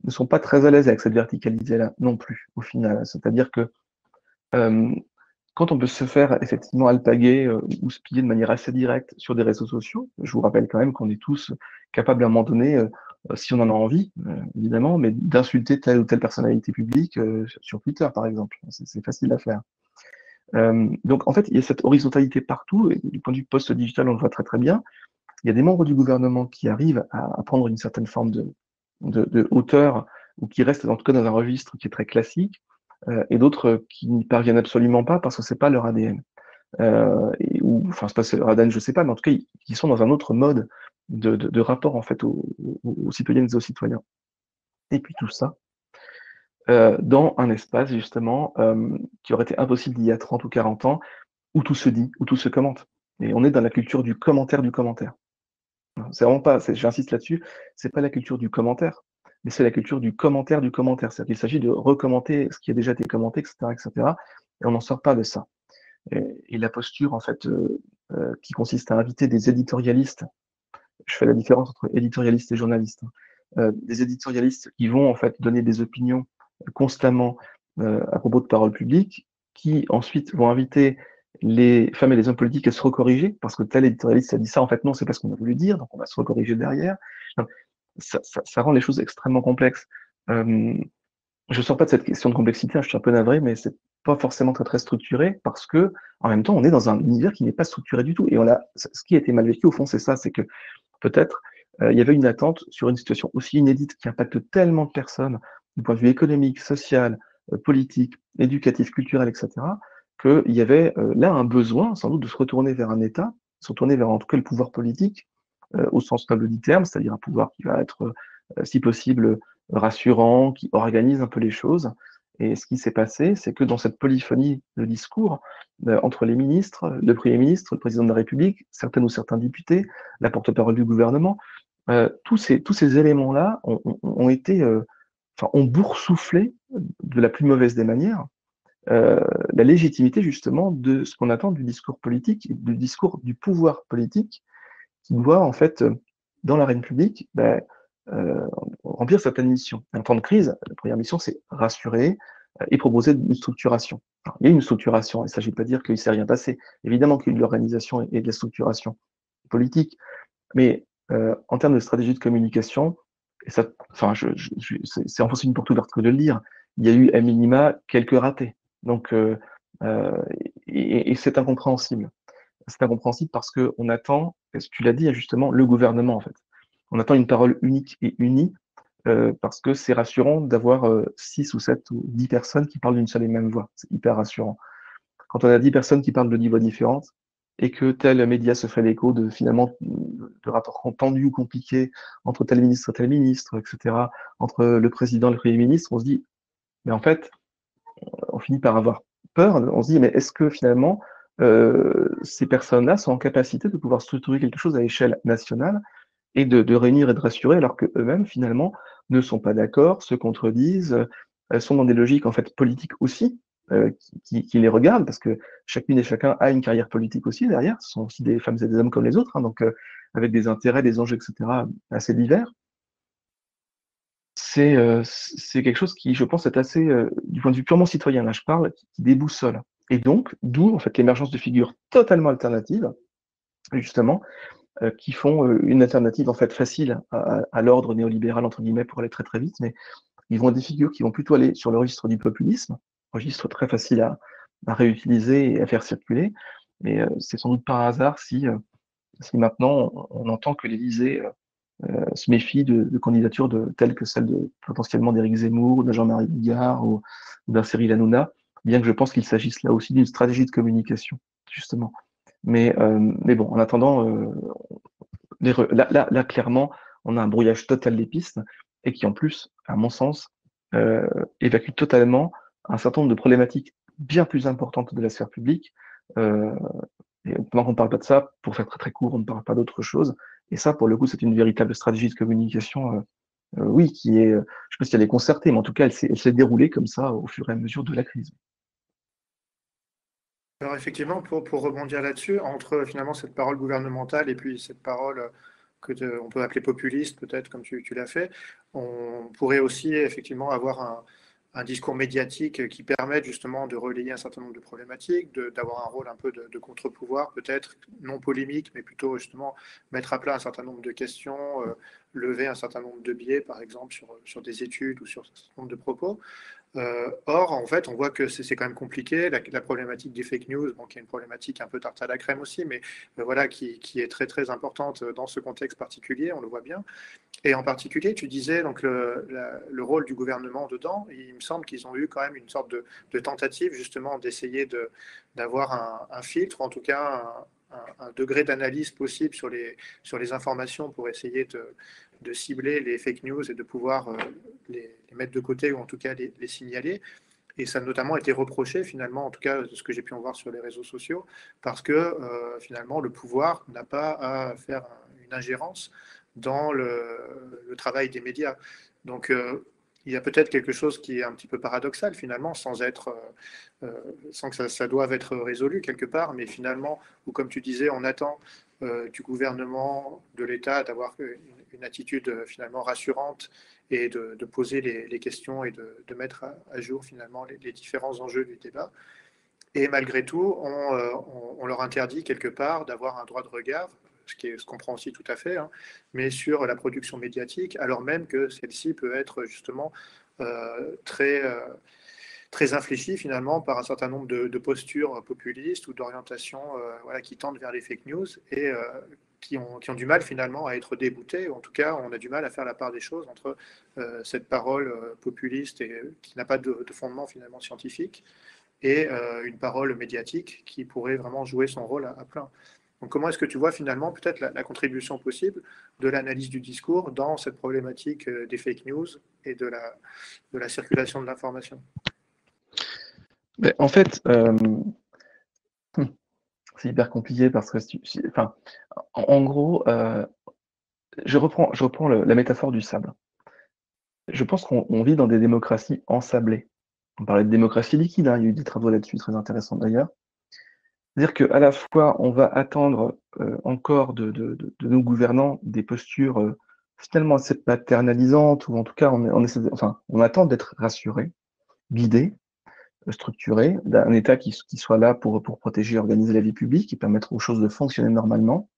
ne sont pas très à l'aise avec cette verticalité-là non plus, au final. C'est-à-dire que quand on peut se faire effectivement alpaguer ou se piller de manière assez directe sur des réseaux sociaux, je vous rappelle quand même qu'on est tous capables à un moment donné, si on en a envie, évidemment, mais d'insulter telle ou telle personnalité publique sur Twitter, par exemple. C'est facile à faire. Donc, en fait, il y a cette horizontalité partout, et du point de vue post-digital, on le voit très très bien. Il y a des membres du gouvernement qui arrivent à prendre une certaine forme de hauteur, ou qui restent en tout cas dans un registre qui est très classique, et d'autres qui n'y parviennent absolument pas parce que c'est pas leur ADN. Ou, enfin, c'est pas leur ADN, je sais pas, mais en tout cas, ils sont dans un autre mode de rapport en fait aux citoyennes et aux citoyens. Et puis tout ça, dans un espace justement qui aurait été impossible d'il y a 30 ou 40 ans, où tout se dit, où tout se commente. Et on est dans la culture du commentaire du commentaire. C'est vraiment pas, j'insiste là-dessus, c'est pas la culture du commentaire, mais c'est la culture du commentaire du commentaire. C'est-à-dire qu'il s'agit de recommenter ce qui a déjà été commenté, etc., etc. Et on n'en sort pas de ça. Et la posture, en fait, qui consiste à inviter des éditorialistes, je fais la différence entre éditorialistes et journalistes, des éditorialistes qui vont, en fait, donner des opinions constamment à propos de paroles publiques, qui ensuite vont inviter les femmes et les hommes politiques à se recorriger, parce que tel éditorialiste a dit ça, en fait non, c'est pas ce qu'on a voulu dire, donc on va se recorriger derrière. Ça rend les choses extrêmement complexes. Je sors pas de cette question de complexité, hein, je suis un peu navré, mais c'est pas forcément très très structuré, parce que en même temps, on est dans un univers qui n'est pas structuré du tout. Et ce qui a été mal vécu, au fond, c'est ça, c'est que peut-être il y avait une attente sur une situation aussi inédite qui impacte tellement de personnes, du point de vue économique, social, politique, éducatif, culturel, etc., qu'il y avait là un besoin, sans doute, de se retourner vers un État, se retourner vers en tout cas le pouvoir politique, au sens noble du terme, c'est-à-dire un pouvoir qui va être, si possible, rassurant, qui organise un peu les choses. Et ce qui s'est passé, c'est que dans cette polyphonie de discours, entre les ministres, le Premier ministre, le Président de la République, certaines ou certains députés, la porte-parole du gouvernement, tous ces éléments-là ont été, ont boursouflé de la plus mauvaise des manières la légitimité justement de ce qu'on attend du discours politique, du discours du pouvoir politique, qui doit en fait, dans l'arène publique, remplir certaines missions. En temps de crise, la première mission, c'est rassurer et proposer une structuration. Alors, il y a une structuration, il ne s'agit pas de dire qu'il ne s'est rien passé. Évidemment qu'il y a eu de l'organisation et de la structuration. politique. Mais en termes de stratégie de communication, et ça, enfin, c'est en fait une porte ouverte que de le dire. Il y a eu à minima quelques ratés. Donc, et c'est incompréhensible. C'est incompréhensible parce que on attend, tu l'as dit justement, le gouvernement en fait. On attend une parole unique et unie parce que c'est rassurant d'avoir 6 ou 7 ou 10 personnes qui parlent d'une seule et même voix. C'est hyper rassurant. Quand on a 10 personnes qui parlent de 10 voix différentes et que tel média se fait l'écho de finalement de rapports tendus ou compliqués entre tel ministre et tel ministre, etc., entre le président et le premier ministre, on se dit, mais en fait, on finit par avoir peur. On se dit, mais est-ce que finalement, ces personnes-là sont en capacité de pouvoir structurer quelque chose à échelle nationale et de réunir et de rassurer, alors qu'eux-mêmes, finalement, ne sont pas d'accord, se contredisent, sont dans des logiques en fait politiques aussi, qui les regardent, parce que chacune et chacun a une carrière politique aussi derrière. Ce sont aussi des femmes et des hommes comme les autres, hein, donc avec des intérêts, des enjeux, etc., assez divers. C'est quelque chose qui, je pense, est assez, du point de vue purement citoyen, là je parle, qui déboussole. Et donc, d'où en fait l'émergence de figures totalement alternatives, justement, qui font une alternative en fait facile à l'ordre néolibéral entre guillemets pour aller très très vite, mais ils vont être des figures qui vont plutôt aller sur le registre du populisme, registre très facile à réutiliser et à faire circuler. Mais c'est sans doute par hasard si maintenant on entend que l'Élysée se méfie de candidatures telles que celle de potentiellement d'Éric Zemmour, de Jean-Marie Bigard ou d'un Cyril Hanouna, bien que je pense qu'il s'agisse là aussi d'une stratégie de communication, justement. Mais bon, en attendant, là, clairement, on a un brouillage total des pistes et qui, en plus, à mon sens, évacue totalement un certain nombre de problématiques bien plus importantes de la sphère publique. Et pendant qu'on ne parle pas de ça, pour faire très très court, on ne parle pas d'autre chose. Et ça, pour le coup, c'est une véritable stratégie de communication, oui, qui est, je ne sais pas si elle est concertée, mais en tout cas, elle s'est déroulée comme ça au fur et à mesure de la crise. Alors effectivement, pour rebondir là-dessus, entre finalement cette parole gouvernementale et puis cette parole on peut appeler populiste, peut-être comme tu l'as fait, on pourrait aussi effectivement avoir un discours médiatique qui permette justement de relayer un certain nombre de problématiques, d'avoir un rôle un peu de contre-pouvoir, peut-être non polémique, mais plutôt justement mettre à plat un certain nombre de questions, lever un certain nombre de biais, par exemple, sur des études ou sur un certain nombre de propos. Or, en fait, on voit que c'est quand même compliqué. La problématique des fake news, bon, qui est une problématique un peu tarte à la crème aussi, mais voilà, qui est très très importante dans ce contexte particulier, on le voit bien. Et en particulier, tu disais donc le rôle du gouvernement dedans. Il me semble qu'ils ont eu quand même une sorte de tentative justement d'essayer d'avoir un filtre, en tout cas un degré d'analyse possible sur les informations pour essayer de cibler les fake news et de pouvoir les mettre de côté ou en tout cas les signaler. Et ça a notamment été reproché finalement, en tout cas de ce que j'ai pu en voir sur les réseaux sociaux, parce que finalement le pouvoir n'a pas à faire une ingérence dans le travail des médias. Donc il y a peut-être quelque chose qui est un petit peu paradoxal finalement, sans que ça doive être résolu quelque part, mais finalement, ou comme tu disais, on attend du gouvernement, de l'État, d'avoir une attitude finalement rassurante et de poser les questions et de mettre à jour finalement les différents enjeux du débat. Et malgré tout, on leur interdit quelque part d'avoir un droit de regard, ce qu'on comprend aussi tout à fait, hein, mais sur la production médiatique, alors même que celle-ci peut être justement très, très infléchie finalement par un certain nombre de postures populistes ou d'orientations voilà, qui tendent vers les fake news et qui ont du mal finalement à être déboutés, ou en tout cas on a du mal à faire la part des choses entre cette parole populiste et qui n'a pas de fondement finalement scientifique et une parole médiatique qui pourrait vraiment jouer son rôle à plein. Donc comment est-ce que tu vois finalement peut-être la contribution possible de l'analyse du discours dans cette problématique des fake news et de la circulation de l'information? En fait, c'est hyper compliqué parce que, enfin, en gros, je reprends la métaphore du sable. Je pense qu'on vit dans des démocraties ensablées. On parlait de démocratie liquide, hein, il y a eu des travaux là-dessus très intéressants d'ailleurs. C'est-à-dire qu'à la fois, on va attendre encore de nos gouvernants des postures finalement assez paternalisantes, ou en tout cas, on attend d'être rassurés, guidés, structurés, d'un État qui soit là pour protéger et organiser la vie publique et permettre aux choses de fonctionner normalement.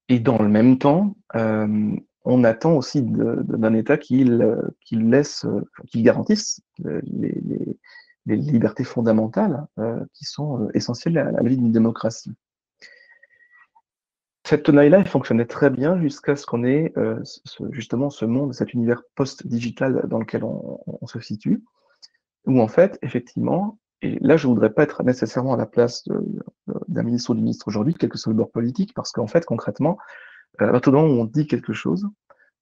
Et dans le même temps, on attend aussi d'un État qu'il garantisse les libertés fondamentales qui sont essentielles à la vie d'une démocratie. Cette tenaille-là, elle fonctionnait très bien jusqu'à ce qu'on ait justement ce monde, cet univers post-digital dans lequel on se situe, où en fait, effectivement, et là je voudrais pas être nécessairement à la place d'un ministre ou d'une ministre aujourd'hui, quel que soit le bord politique, parce qu'en fait, concrètement, à partir du moment où on dit quelque chose,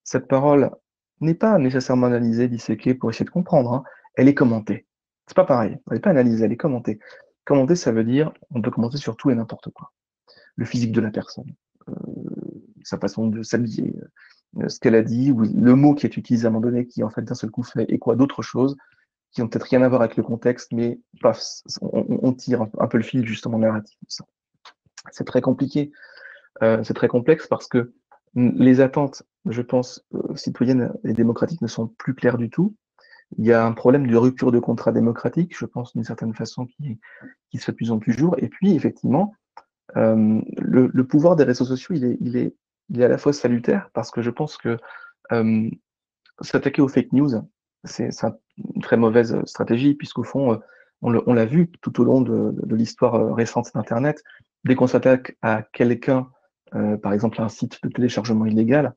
cette parole n'est pas nécessairement analysée, disséquée pour essayer de comprendre, hein. Elle est commentée. C'est pas pareil. Elle n'est pas analysée, elle est commentée. Commenter, ça veut dire, on peut commenter sur tout et n'importe quoi. Le physique de la personne, euh, sa façon de s'habiller, ce qu'elle a dit, ou le mot qui est utilisé à un moment donné, qui en fait d'un seul coup fait et quoi d'autres choses, qui n'ont peut-être rien à voir avec le contexte, mais paf, on tire un peu le fil justement narratif. C'est très compliqué, c'est très complexe parce que les attentes, je pense, citoyennes et démocratiques ne sont plus claires du tout. Il y a un problème de rupture de contrat démocratique, je pense, d'une certaine façon, qui se fait de plus en plus jour. Et puis, effectivement, le pouvoir des réseaux sociaux, il est à la fois salutaire parce que je pense que s'attaquer aux fake news, c'est une très mauvaise stratégie, puisqu'au fond, on l'a vu tout au long de l'histoire récente d'Internet. Dès qu'on s'attaque à quelqu'un, par exemple à un site de téléchargement illégal,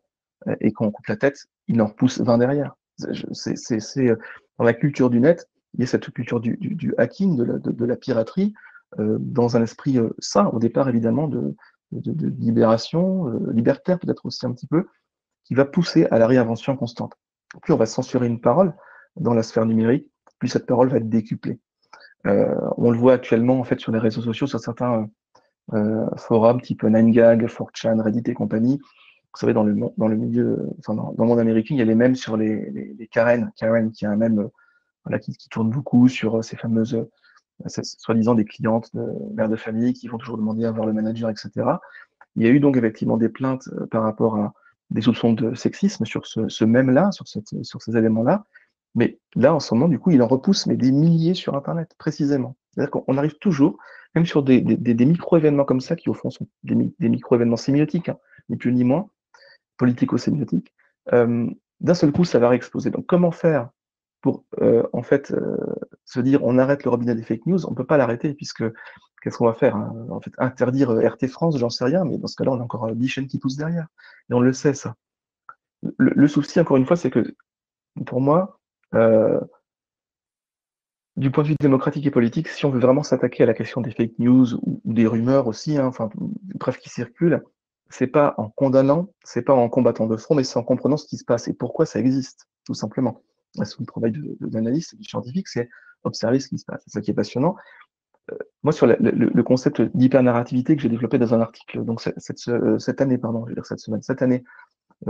et qu'on coupe la tête, il en repousse 20 derrière. Dans la culture du net, il y a cette culture du hacking, de la piraterie, dans un esprit sain, au départ évidemment, de libération, libertaire peut-être aussi un petit peu, qui va pousser à la réinvention constante. Plus on va censurer une parole dans la sphère numérique, plus cette parole va être décuplée. On le voit actuellement en fait sur les réseaux sociaux, sur certains forums type 9gag, 4chan, Reddit et compagnie. Vous savez, dans le milieu, enfin dans le monde américain, il y a les mèmes sur les Karen. Karen qui a un mème voilà, qui tourne beaucoup sur ces fameuses, soi-disant des clientes de mères de famille qui vont toujours demander à voir le manager, etc. Il y a eu donc effectivement des plaintes par rapport à des soupçons de sexisme sur ce même-là, sur ces éléments-là. Mais là, en ce moment, du coup, il en repousse mais des milliers sur Internet, précisément. C'est-à-dire qu'on arrive toujours, même sur des micro-événements comme ça, qui au fond sont des micro-événements sémiotiques, hein, ni plus ni moins, politico-sémiotiques, d'un seul coup, ça va réexploser. Donc, comment faire pour, en fait, se dire on arrête le robinet des fake news? On ne peut pas l'arrêter, puisque qu'est-ce qu'on va faire, hein? En fait, interdire RT France, j'en sais rien, mais dans ce cas-là, on a encore 10 chaînes qui poussent derrière. Et on le sait, ça. Le souci, encore une fois, c'est que, pour moi, du point de vue démocratique et politique, si on veut vraiment s'attaquer à la question des fake news ou des rumeurs aussi, hein, enfin, bref, qui circulent, c'est pas en condamnant, c'est pas en combattant de front, mais c'est en comprenant ce qui se passe et pourquoi ça existe, tout simplement. C'est le travail d'analyste et du scientifique, c'est observer ce qui se passe. C'est ça qui est passionnant. Moi, sur le concept d'hypernarrativité que j'ai développé dans un article, donc cette année, pardon, je veux dire cette année,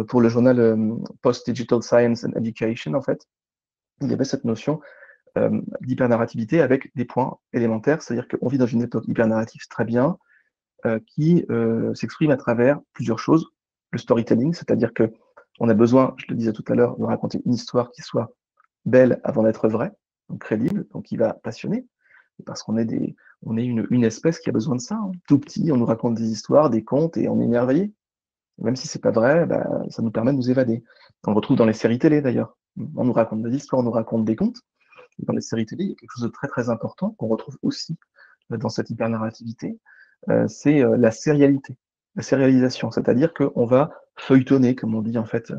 pour le journal Post-Digital Science and Education, en fait, il y avait cette notion d'hypernarrativité avec des points élémentaires, c'est-à-dire qu'on vit dans une époque hypernarrative très bien, qui s'exprime à travers plusieurs choses. Le storytelling, c'est-à-dire que on a besoin, je le disais tout à l'heure, de raconter une histoire qui soit belle avant d'être vraie, donc crédible, donc qui va passionner, parce qu'on est une espèce qui a besoin de ça, hein. Tout petit, on nous raconte des histoires, des contes, et on est émerveillé. Même si c'est pas vrai, bah, ça nous permet de nous évader. On le retrouve dans les séries télé d'ailleurs. On nous raconte des histoires, on nous raconte des contes. Dans les séries télé, il y a quelque chose de très très important qu'on retrouve aussi dans cette hypernarrativité, c'est la sérialité, la sérialisation, c'est-à-dire qu'on va feuilletonner, comme on dit en fait,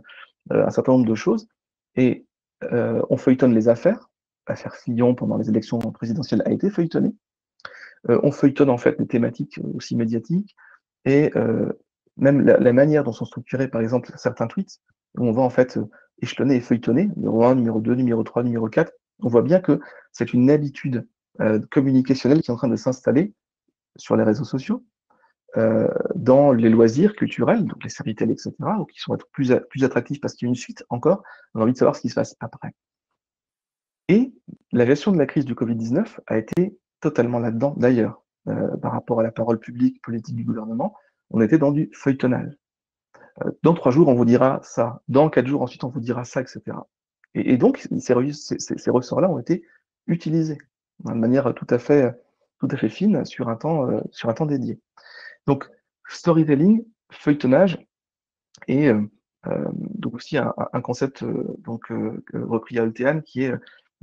un certain nombre de choses, et on feuilletonne les affaires. L'affaire Fillon pendant les élections présidentielles a été feuilletonnée. On feuilletonne en fait les thématiques aussi médiatiques, et même la manière dont sont structurés, par exemple, certains tweets, où on va en fait échelonner et feuilletonner, numéro 1, numéro 2, numéro 3, numéro 4, on voit bien que c'est une habitude communicationnelle qui est en train de s'installer sur les réseaux sociaux, dans les loisirs culturels, donc les séries télé, etc., ou qui sont être plus attractifs parce qu'il y a une suite encore, on a envie de savoir ce qui se passe après. Et la gestion de la crise du Covid-19 a été totalement là-dedans, d'ailleurs, par rapport à la parole publique, politique du gouvernement, on était dans du feuilletonnage. Dans 3 jours, on vous dira ça. Dans 4 jours, ensuite, on vous dira ça, etc. Et donc, ces ressorts-là ont été utilisés de manière tout à fait fine sur un temps dédié. Donc, storytelling, feuilletonnage et donc aussi un concept repris à Holtean qui est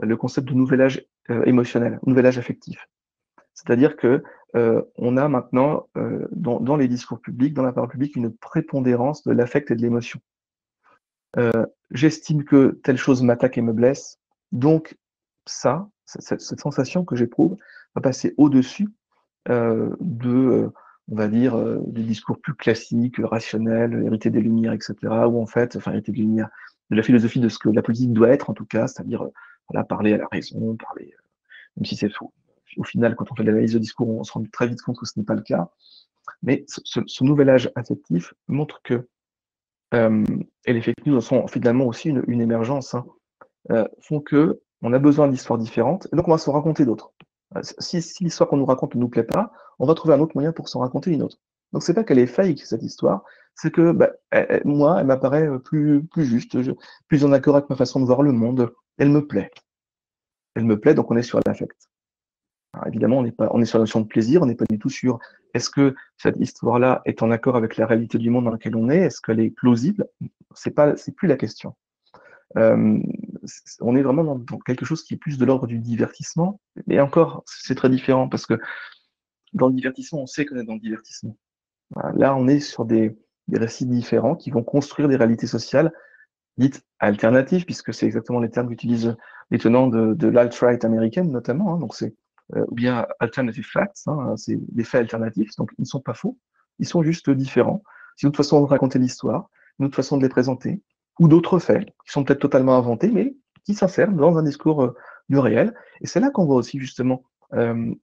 le concept de nouvel âge émotionnel, nouvel âge affectif. C'est-à-dire que on a maintenant dans les discours publics, dans la parole publique, une prépondérance de l'affect et de l'émotion. J'estime que telle chose m'attaque et me blesse, donc cette sensation que j'éprouve va passer au-dessus on va dire, des discours plus classiques, rationnels, hérité des Lumières, etc., où en fait, enfin, hérité des Lumières, de la philosophie de ce que la politique doit être, en tout cas, c'est-à-dire, voilà, parler à la raison, parler, même si c'est faux. Au final, quand on fait l'analyse de discours, on se rend très vite compte que ce n'est pas le cas. Mais ce nouvel âge affectif montre que, et les fake news sont finalement aussi une émergence, hein, font que on a besoin d'histoires différentes, et donc on va s'en raconter d'autres. Si l'histoire qu'on nous raconte ne nous plaît pas, on va trouver un autre moyen pour s'en raconter une autre. Donc c'est pas qu'elle est fake cette histoire, c'est que moi, elle m'apparaît plus juste, plus en accord avec ma façon de voir le monde. Elle me plaît. Elle me plaît, donc on est sur l'affect. Alors, évidemment, on est sur la notion de plaisir, on n'est pas du tout sur est-ce que cette histoire-là est en accord avec la réalité du monde dans lequel on est, est-ce qu'elle est plausible? C'est plus la question. On est vraiment dans quelque chose qui est plus de l'ordre du divertissement, mais encore, c'est très différent parce que dans le divertissement, on sait qu'on est dans le divertissement. Voilà, là, on est sur des récits différents qui vont construire des réalités sociales dites alternatives, puisque c'est exactement les termes qu'utilisent les tenants de l'alt-right américaine, notamment. Hein, donc, c'est ou bien alternative facts, hein, c'est des faits alternatifs, donc ils ne sont pas faux, ils sont juste différents. C'est une autre façon de raconter l'histoire, une autre façon de les présenter, ou d'autres faits qui sont peut-être totalement inventés, mais qui s'insèrent dans un discours du réel. Et c'est là qu'on voit aussi justement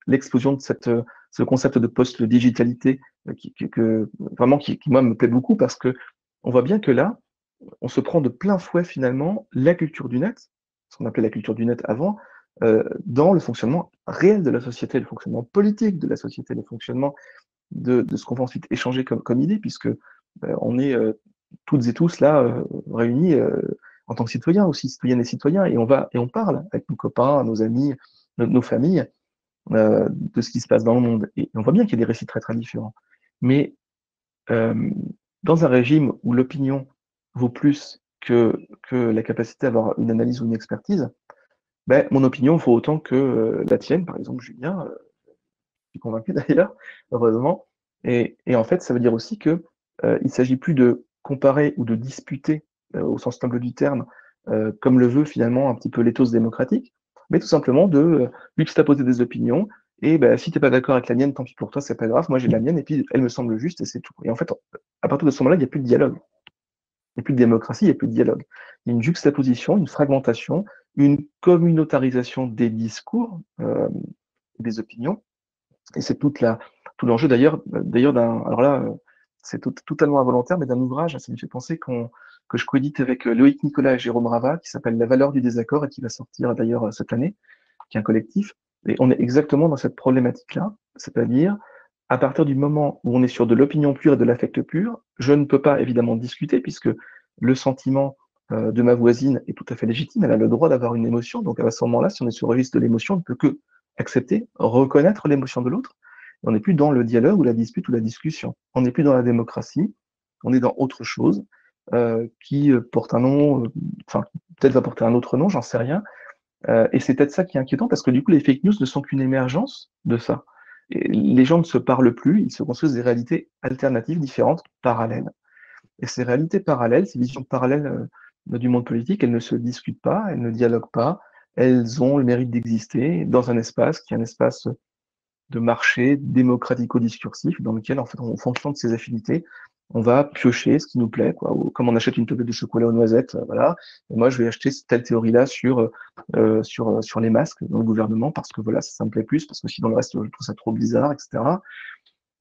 l'explosion de ce concept de post-digitalité vraiment qui, moi, me plaît beaucoup parce que on voit bien que là, on se prend de plein fouet finalement la culture du net, ce qu'on appelait la culture du net avant, dans le fonctionnement réel de la société, le fonctionnement politique de la société, le fonctionnement de ce qu'on va ensuite échanger comme idée, puisque on est toutes et tous là réunis en tant que citoyens aussi, citoyennes et citoyens, et on parle avec nos copains, nos amis, nos familles de ce qui se passe dans le monde. Et on voit bien qu'il y a des récits très très différents. Mais dans un régime où l'opinion vaut plus que la capacité à avoir une analyse ou une expertise, ben, mon opinion vaut autant que la tienne, par exemple, Julien, je suis convaincu d'ailleurs, heureusement. Et en fait, ça veut dire aussi que il ne s'agit plus de comparer ou de disputer au sens noble du terme, comme le veut finalement un petit peu l'éthos démocratique, mais tout simplement de juxtaposer des opinions. Et ben, si tu n'es pas d'accord avec la mienne, tant pis pour toi, c'est pas grave, moi j'ai la mienne, et puis elle me semble juste, et c'est tout. Et en fait, à partir de ce moment-là, il n'y a plus de dialogue. Il n'y a plus de démocratie, il n'y a plus de dialogue. Il y a une juxtaposition, une fragmentation, une communautarisation des discours, des opinions, et c'est tout l'enjeu d'ailleurs alors là, c'est totalement involontaire, mais d'un ouvrage, ça me fait penser que je coédite avec Loïc Nicolas et Jérôme Rava, qui s'appelle La valeur du désaccord et qui va sortir d'ailleurs cette année, qui est un collectif. Et on est exactement dans cette problématique-là, c'est-à-dire à partir du moment où on est sur de l'opinion pure et de l'affect pur, je ne peux pas évidemment discuter puisque le sentiment de ma voisine est tout à fait légitime, elle a le droit d'avoir une émotion, donc à ce moment-là, si on est sur le registre de l'émotion, on ne peut que accepter, reconnaître l'émotion de l'autre. On n'est plus dans le dialogue ou la dispute ou la discussion. On n'est plus dans la démocratie, on est dans autre chose qui porte un nom, enfin peut-être va porter un autre nom, j'en sais rien. Et c'est peut-être ça qui est inquiétant parce que du coup les fake news ne sont qu'une émergence de ça. Et les gens ne se parlent plus, ils se construisent des réalités alternatives, différentes, parallèles. Et ces réalités parallèles, ces visions parallèles du monde politique, elles ne se discutent pas, elles ne dialoguent pas, elles ont le mérite d'exister dans un espace qui est un espace de marché démocratico-discursif dans lequel, en fait, en fonction de ses affinités, on va piocher ce qui nous plaît, quoi. Comme on achète une tablette de chocolat aux noisettes, voilà. Et moi, je vais acheter telle théorie-là sur les masques dans le gouvernement parce que voilà, ça me plaît plus, parce que sinon le reste, je trouve ça trop bizarre, etc.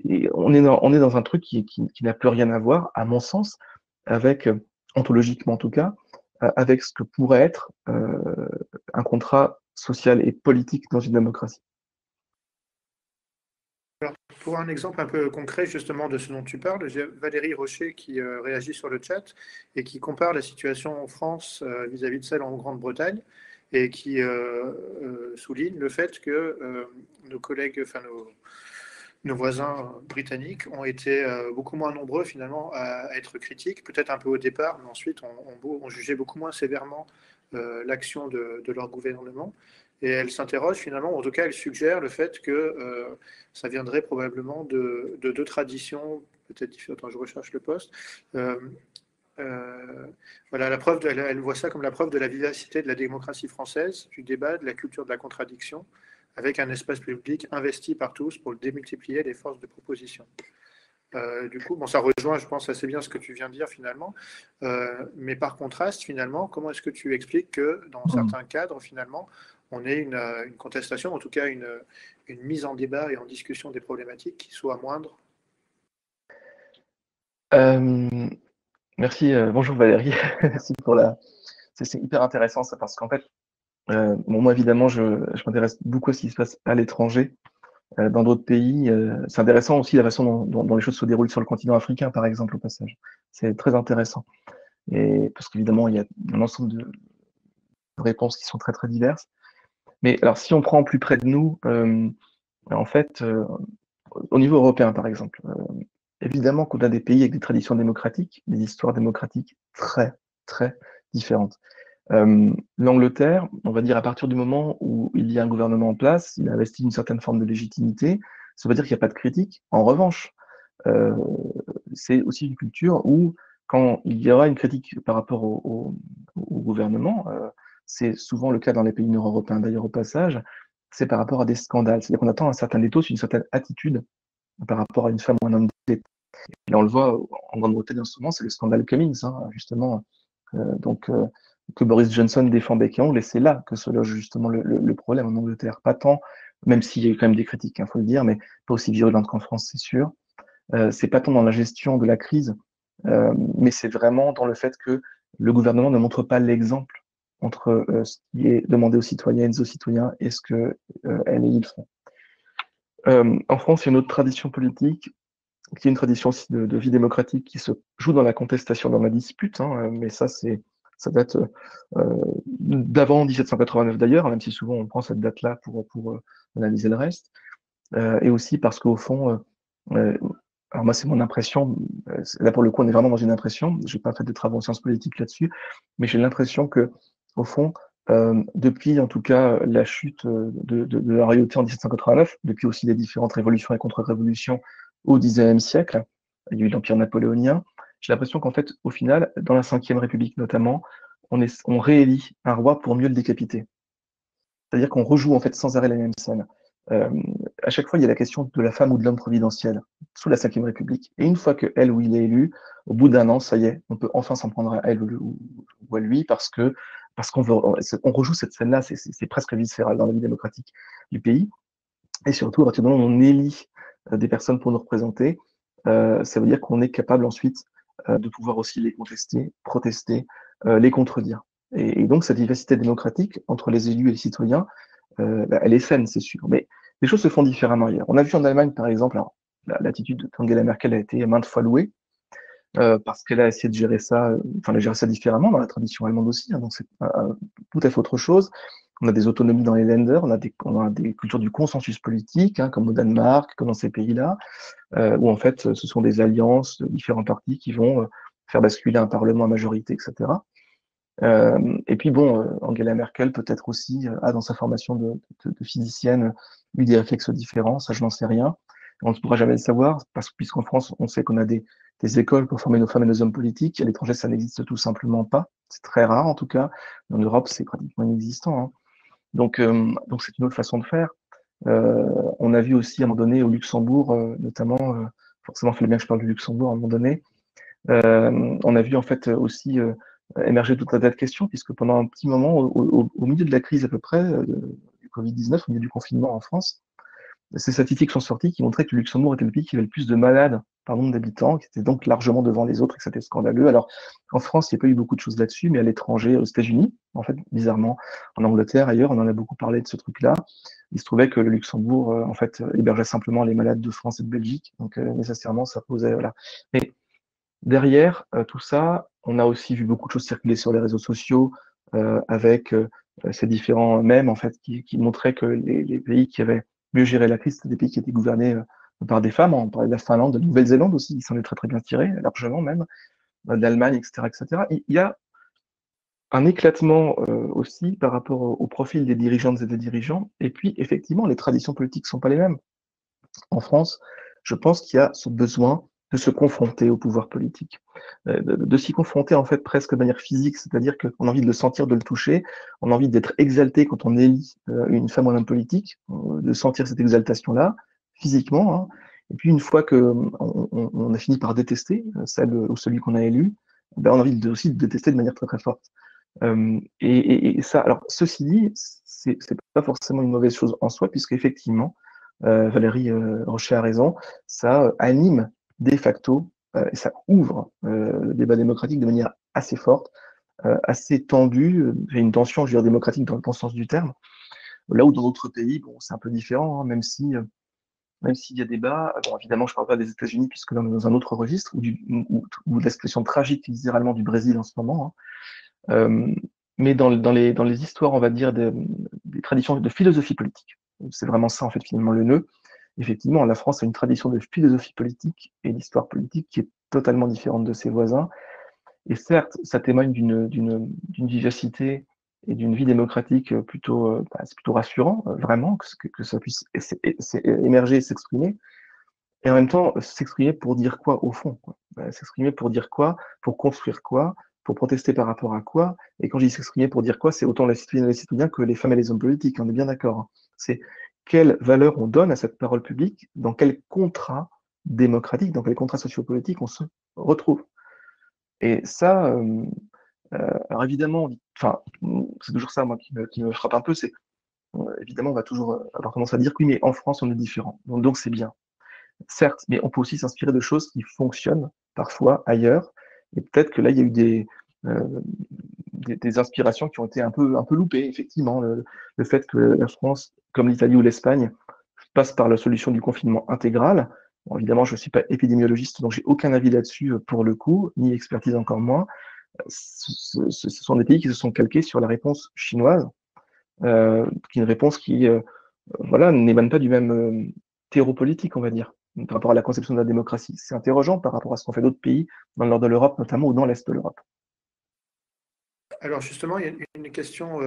Et on est dans un truc qui n'a plus rien à voir, à mon sens, avec, ontologiquement en tout cas, avec ce que pourrait être un contrat social et politique dans une démocratie. Alors, pour un exemple un peu concret justement de ce dont tu parles, j'ai Valérie Rocher qui réagit sur le chat et qui compare la situation en France vis-à-vis de celle en Grande-Bretagne et qui souligne le fait que nos collègues, enfin nos voisins britanniques ont été beaucoup moins nombreux finalement à être critiques, peut-être un peu au départ, mais ensuite on jugeait beaucoup moins sévèrement l'action de leur gouvernement. Et elle s'interroge finalement, en tout cas elle suggère le fait que ça viendrait probablement de deux traditions, peut-être différentes, attends, je recherche le poste. Voilà, elle voit ça comme la preuve de la vivacité de la démocratie française, du débat, de la culture de la contradiction, avec un espace public investi par tous pour démultiplier les forces de proposition. Du coup, bon, ça rejoint, je pense, assez bien ce que tu viens de dire finalement. Mais par contraste, finalement, comment est-ce que tu expliques que dans certains cadres, finalement, on ait une contestation, en tout cas une mise en débat et en discussion des problématiques qui soit moindre? Merci, bonjour Valérie, merci pour c'est hyper intéressant ça, parce qu'en fait, bon, moi évidemment, je m'intéresse beaucoup à ce qui se passe à l'étranger, dans d'autres pays. C'est intéressant aussi la façon dont les choses se déroulent sur le continent africain, par exemple, au passage. C'est très intéressant. Et parce qu'évidemment, il y a un ensemble de réponses qui sont très très diverses. Mais alors, si on prend plus près de nous, en fait, au niveau européen, par exemple, évidemment qu'on a des pays avec des traditions démocratiques, des histoires démocratiques très très différentes. L'Angleterre, on va dire à partir du moment où il y a un gouvernement en place, il a investi une certaine forme de légitimité, ça veut dire qu'il n'y a pas de critique. En revanche, euh, c'est aussi une culture où quand il y aura une critique par rapport au gouvernement, c'est souvent le cas dans les pays nord-européens d'ailleurs au passage, c'est par rapport à des scandales. C'est-à-dire qu'on attend un certain ethos, une certaine attitude par rapport à une femme ou un homme d'État. Et on le voit en Grande-Bretagne en ce moment, c'est le scandale Cummings, hein, justement. Que Boris Johnson défend bec et ongle, et c'est là que se loge justement le problème en Angleterre. Pas tant, même s'il y a eu quand même des critiques, il faut le dire, mais pas aussi virulentes qu'en France, c'est sûr. C'est pas tant dans la gestion de la crise, mais c'est vraiment dans le fait que le gouvernement ne montre pas l'exemple entre ce qui est demandé aux citoyennes et aux citoyens et ce que elles et ils font. En France, il y a une autre tradition politique qui est une tradition aussi de vie démocratique qui se joue dans la contestation, dans la dispute, hein, mais ça date d'avant 1789 d'ailleurs, même si souvent on prend cette date-là pour analyser le reste, et aussi parce qu'au fond, alors moi c'est mon impression, là pour le coup on est vraiment dans une impression, j'ai pas fait de travaux en sciences politiques là-dessus, mais j'ai l'impression que au fond, depuis en tout cas la chute de la royauté en 1789, depuis aussi les différentes révolutions et contre-révolutions au XIXe siècle, il y a eu l'Empire napoléonien, j'ai l'impression qu'en fait, au final, dans la Ve République notamment, on réélit un roi pour mieux le décapiter. C'est-à-dire qu'on rejoue en fait sans arrêt la même scène. Euh, à chaque fois, il y a la question de la femme ou de l'homme providentiel sous la Ve République. Et une fois que elle ou il est élu, au bout d'un an, ça y est, on peut enfin s'en prendre à elle ou à lui parce qu'on on rejoue cette scène-là, c'est presque viscéral dans la vie démocratique du pays. Et surtout, à partir du moment où on élit des personnes pour nous représenter, ça veut dire qu'on est capable ensuite de pouvoir aussi les contester, protester, les contredire. Et donc, cette vivacité démocratique entre les élus et les citoyens, elle est saine, c'est sûr. Mais les choses se font différemment ailleurs. On a vu en Allemagne, par exemple, l'attitude d'Angela Merkel a été maintes fois louée, parce qu'elle a essayé de gérer ça, enfin, elle a géré ça différemment dans la tradition allemande aussi, hein, donc c'est tout à fait autre chose. On a des autonomies dans les Länder, on a des cultures du consensus politique, hein, comme au Danemark, comme dans ces pays-là, où en fait ce sont des alliances de différents partis qui vont faire basculer un parlement à majorité, etc. Et puis bon, Angela Merkel peut-être aussi a dans sa formation de physicienne eu des réflexes différents, ça je n'en sais rien. On ne pourra jamais le savoir, parce que puisqu'en France, on sait qu'on a des écoles pour former nos femmes et nos hommes politiques, à l'étranger, ça n'existe tout simplement pas. C'est très rare en tout cas. En Europe, c'est pratiquement inexistant, hein. Donc c'est une autre façon de faire. On a vu aussi à un moment donné au Luxembourg, notamment, forcément, il fallait bien que je parle du Luxembourg à un moment donné, on a vu en fait aussi émerger tout un tas de questions, puisque pendant un petit moment, au milieu de la crise à peu près, du Covid-19, au milieu du confinement en France, ces statistiques sont sorties qui montraient que le Luxembourg était le pays qui avait le plus de malades par nombre d'habitants, qui était donc largement devant les autres et que c'était scandaleux. Alors, en France, il n'y a pas eu beaucoup de choses là-dessus, mais à l'étranger, aux États-Unis, en fait, bizarrement, en Angleterre, ailleurs, on en a beaucoup parlé de ce truc-là. Il se trouvait que le Luxembourg, en fait, hébergeait simplement les malades de France et de Belgique, donc nécessairement, ça posait, voilà. Mais derrière tout ça, on a aussi vu beaucoup de choses circuler sur les réseaux sociaux avec ces différents mèmes en fait qui montraient que les pays qui avaient mieux géré la crise, c'était des pays qui étaient gouvernés par des femmes. On parlait de la Finlande, de la Nouvelle-Zélande aussi, qui s'en est très très bien tiré, largement même, de l'Allemagne, etc., etc. Il y a un éclatement aussi par rapport au profil des dirigeantes et des dirigeants. Et puis, effectivement, les traditions politiques ne sont pas les mêmes. En France, je pense qu'il y a ce besoin de se confronter au pouvoir politique, de s'y confronter en fait presque de manière physique, c'est-à-dire qu'on a envie de le sentir, de le toucher, on a envie d'être exalté quand on élit une femme ou un homme politique, de sentir cette exaltation-là, physiquement, hein. Et puis une fois qu'on a fini par détester celle ou celui qu'on a élu, ben, on a envie aussi de détester de manière très très forte. Et ça, alors ceci dit, c'est pas forcément une mauvaise chose en soi, puisqu'effectivement, Valérie Rocher a raison, ça anime de facto et ça ouvre le débat démocratique de manière assez forte, assez tendue, une tension, je veux dire, démocratique dans le bon sens du terme. Là où dans d'autres pays, bon, c'est un peu différent, hein, même s'il y a débat. Bon, évidemment, je ne parle pas des États-Unis puisque là, on est dans un autre registre, ou de la situation tragique littéralement du Brésil en ce moment. Hein. Mais dans les histoires, on va dire, des traditions de philosophie politique, c'est vraiment ça, en fait, finalement, le nœud. Effectivement, la France a une tradition de philosophie politique et d'histoire politique qui est totalement différente de ses voisins. Et certes, ça témoigne d'une vivacité et d'une vie démocratique plutôt, c'est plutôt rassurant, vraiment, que ça puisse émerger et s'exprimer. Et en même temps, s'exprimer pour dire quoi au fond, quoi. S'exprimer pour dire quoi, pour construire quoi, pour protester par rapport à quoi. Et quand je dis s'exprimer pour dire quoi, c'est autant les citoyennes et les citoyens que les femmes et les hommes politiques, on est bien d'accord. Hein. C'est quelle valeur on donne à cette parole publique, dans quel contrat démocratique, dans quel contrat sociopolitique on se retrouve. Et ça, alors évidemment, enfin, c'est toujours ça, moi, qui me frappe un peu, c'est évidemment, on va toujours avoir tendance à dire que oui, mais en France, on est différent. Donc c'est bien. Certes, mais on peut aussi s'inspirer de choses qui fonctionnent parfois ailleurs. Et peut-être que là, il y a eu des inspirations qui ont été un peu loupées, effectivement. Le fait que la France, comme l'Italie ou l'Espagne, passe par la solution du confinement intégral. Bon, évidemment, je ne suis pas épidémiologiste, donc j'ai aucun avis là-dessus pour le coup, ni expertise encore moins. Ce sont des pays qui se sont calqués sur la réponse chinoise, qui est une réponse qui voilà, n'émane pas du même terreau politique, on va dire, par rapport à la conception de la démocratie. C'est interrogeant par rapport à ce qu'ont fait d'autres pays dans le nord de l'Europe, notamment, ou dans l'est de l'Europe. Alors justement, il y a une question,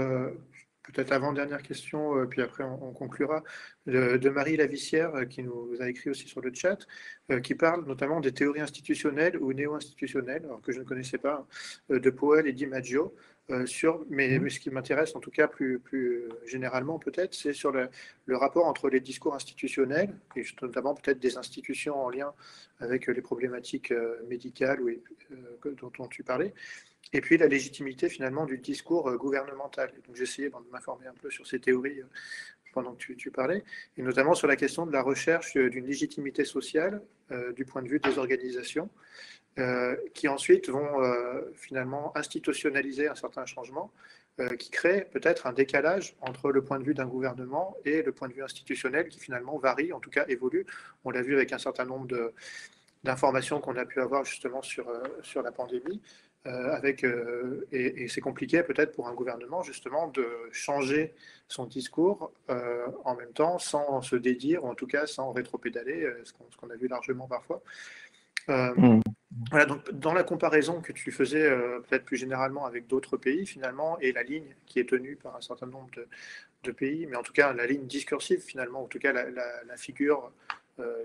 peut-être avant-dernière question, puis après on conclura, de Marie Lavissière, qui nous a écrit aussi sur le chat, qui parle notamment des théories institutionnelles ou néo-institutionnelles, alors que je ne connaissais pas, de Powell et Di Maggio. Mais ce qui m'intéresse en tout cas plus généralement peut-être, c'est sur le rapport entre les discours institutionnels, et notamment peut-être des institutions en lien avec les problématiques médicales dont tu parlais, et puis la légitimité finalement du discours gouvernemental. Et donc j'ai essayé de m'informer un peu sur ces théories pendant que tu parlais, et notamment sur la question de la recherche d'une légitimité sociale du point de vue des organisations, qui ensuite vont finalement institutionnaliser un certain changement qui crée peut-être un décalage entre le point de vue d'un gouvernement et le point de vue institutionnel qui finalement varie, en tout cas évolue. On l'a vu avec un certain nombre d'informations qu'on a pu avoir justement sur la pandémie. Et c'est compliqué peut-être pour un gouvernement justement de changer son discours en même temps sans se dédire, ou en tout cas sans rétropédaler, ce qu'on a vu largement parfois. Voilà, donc dans la comparaison que tu faisais peut-être plus généralement avec d'autres pays finalement, et la ligne qui est tenue par un certain nombre de pays, mais en tout cas la ligne discursive finalement, en tout cas la figure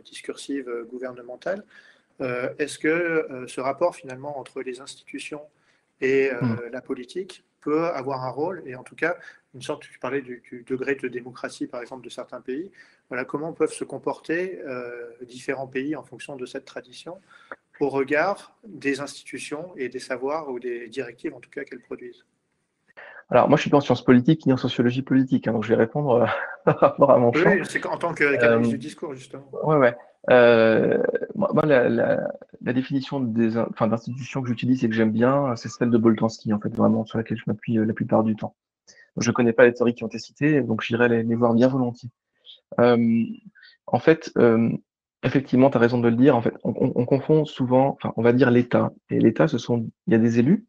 discursive gouvernementale, est-ce que ce rapport finalement entre les institutions et la politique peut avoir un rôle, et en tout cas une sorte, tu parlais du degré de démocratie par exemple de certains pays, voilà, comment peuvent se comporter différents pays en fonction de cette tradition au regard des institutions et des savoirs ou des directives en tout cas qu'elles produisent? Alors, moi, je suis pas en sciences politiques ni en sociologie politique, hein, donc je vais répondre par rapport à mon champ. Oui, c'est en tant qu'analyse du discours, justement. Ouais. Moi, la définition d'institution que j'utilise et que j'aime bien, c'est celle de Boltanski, en fait, vraiment, sur laquelle je m'appuie la plupart du temps. Je ne connais pas les théories qui ont été citées, donc j'irai les voir bien volontiers. En fait, effectivement, tu as raison de le dire, en fait, on confond souvent, enfin, on va dire l'État. Et l'État, il y a des élus,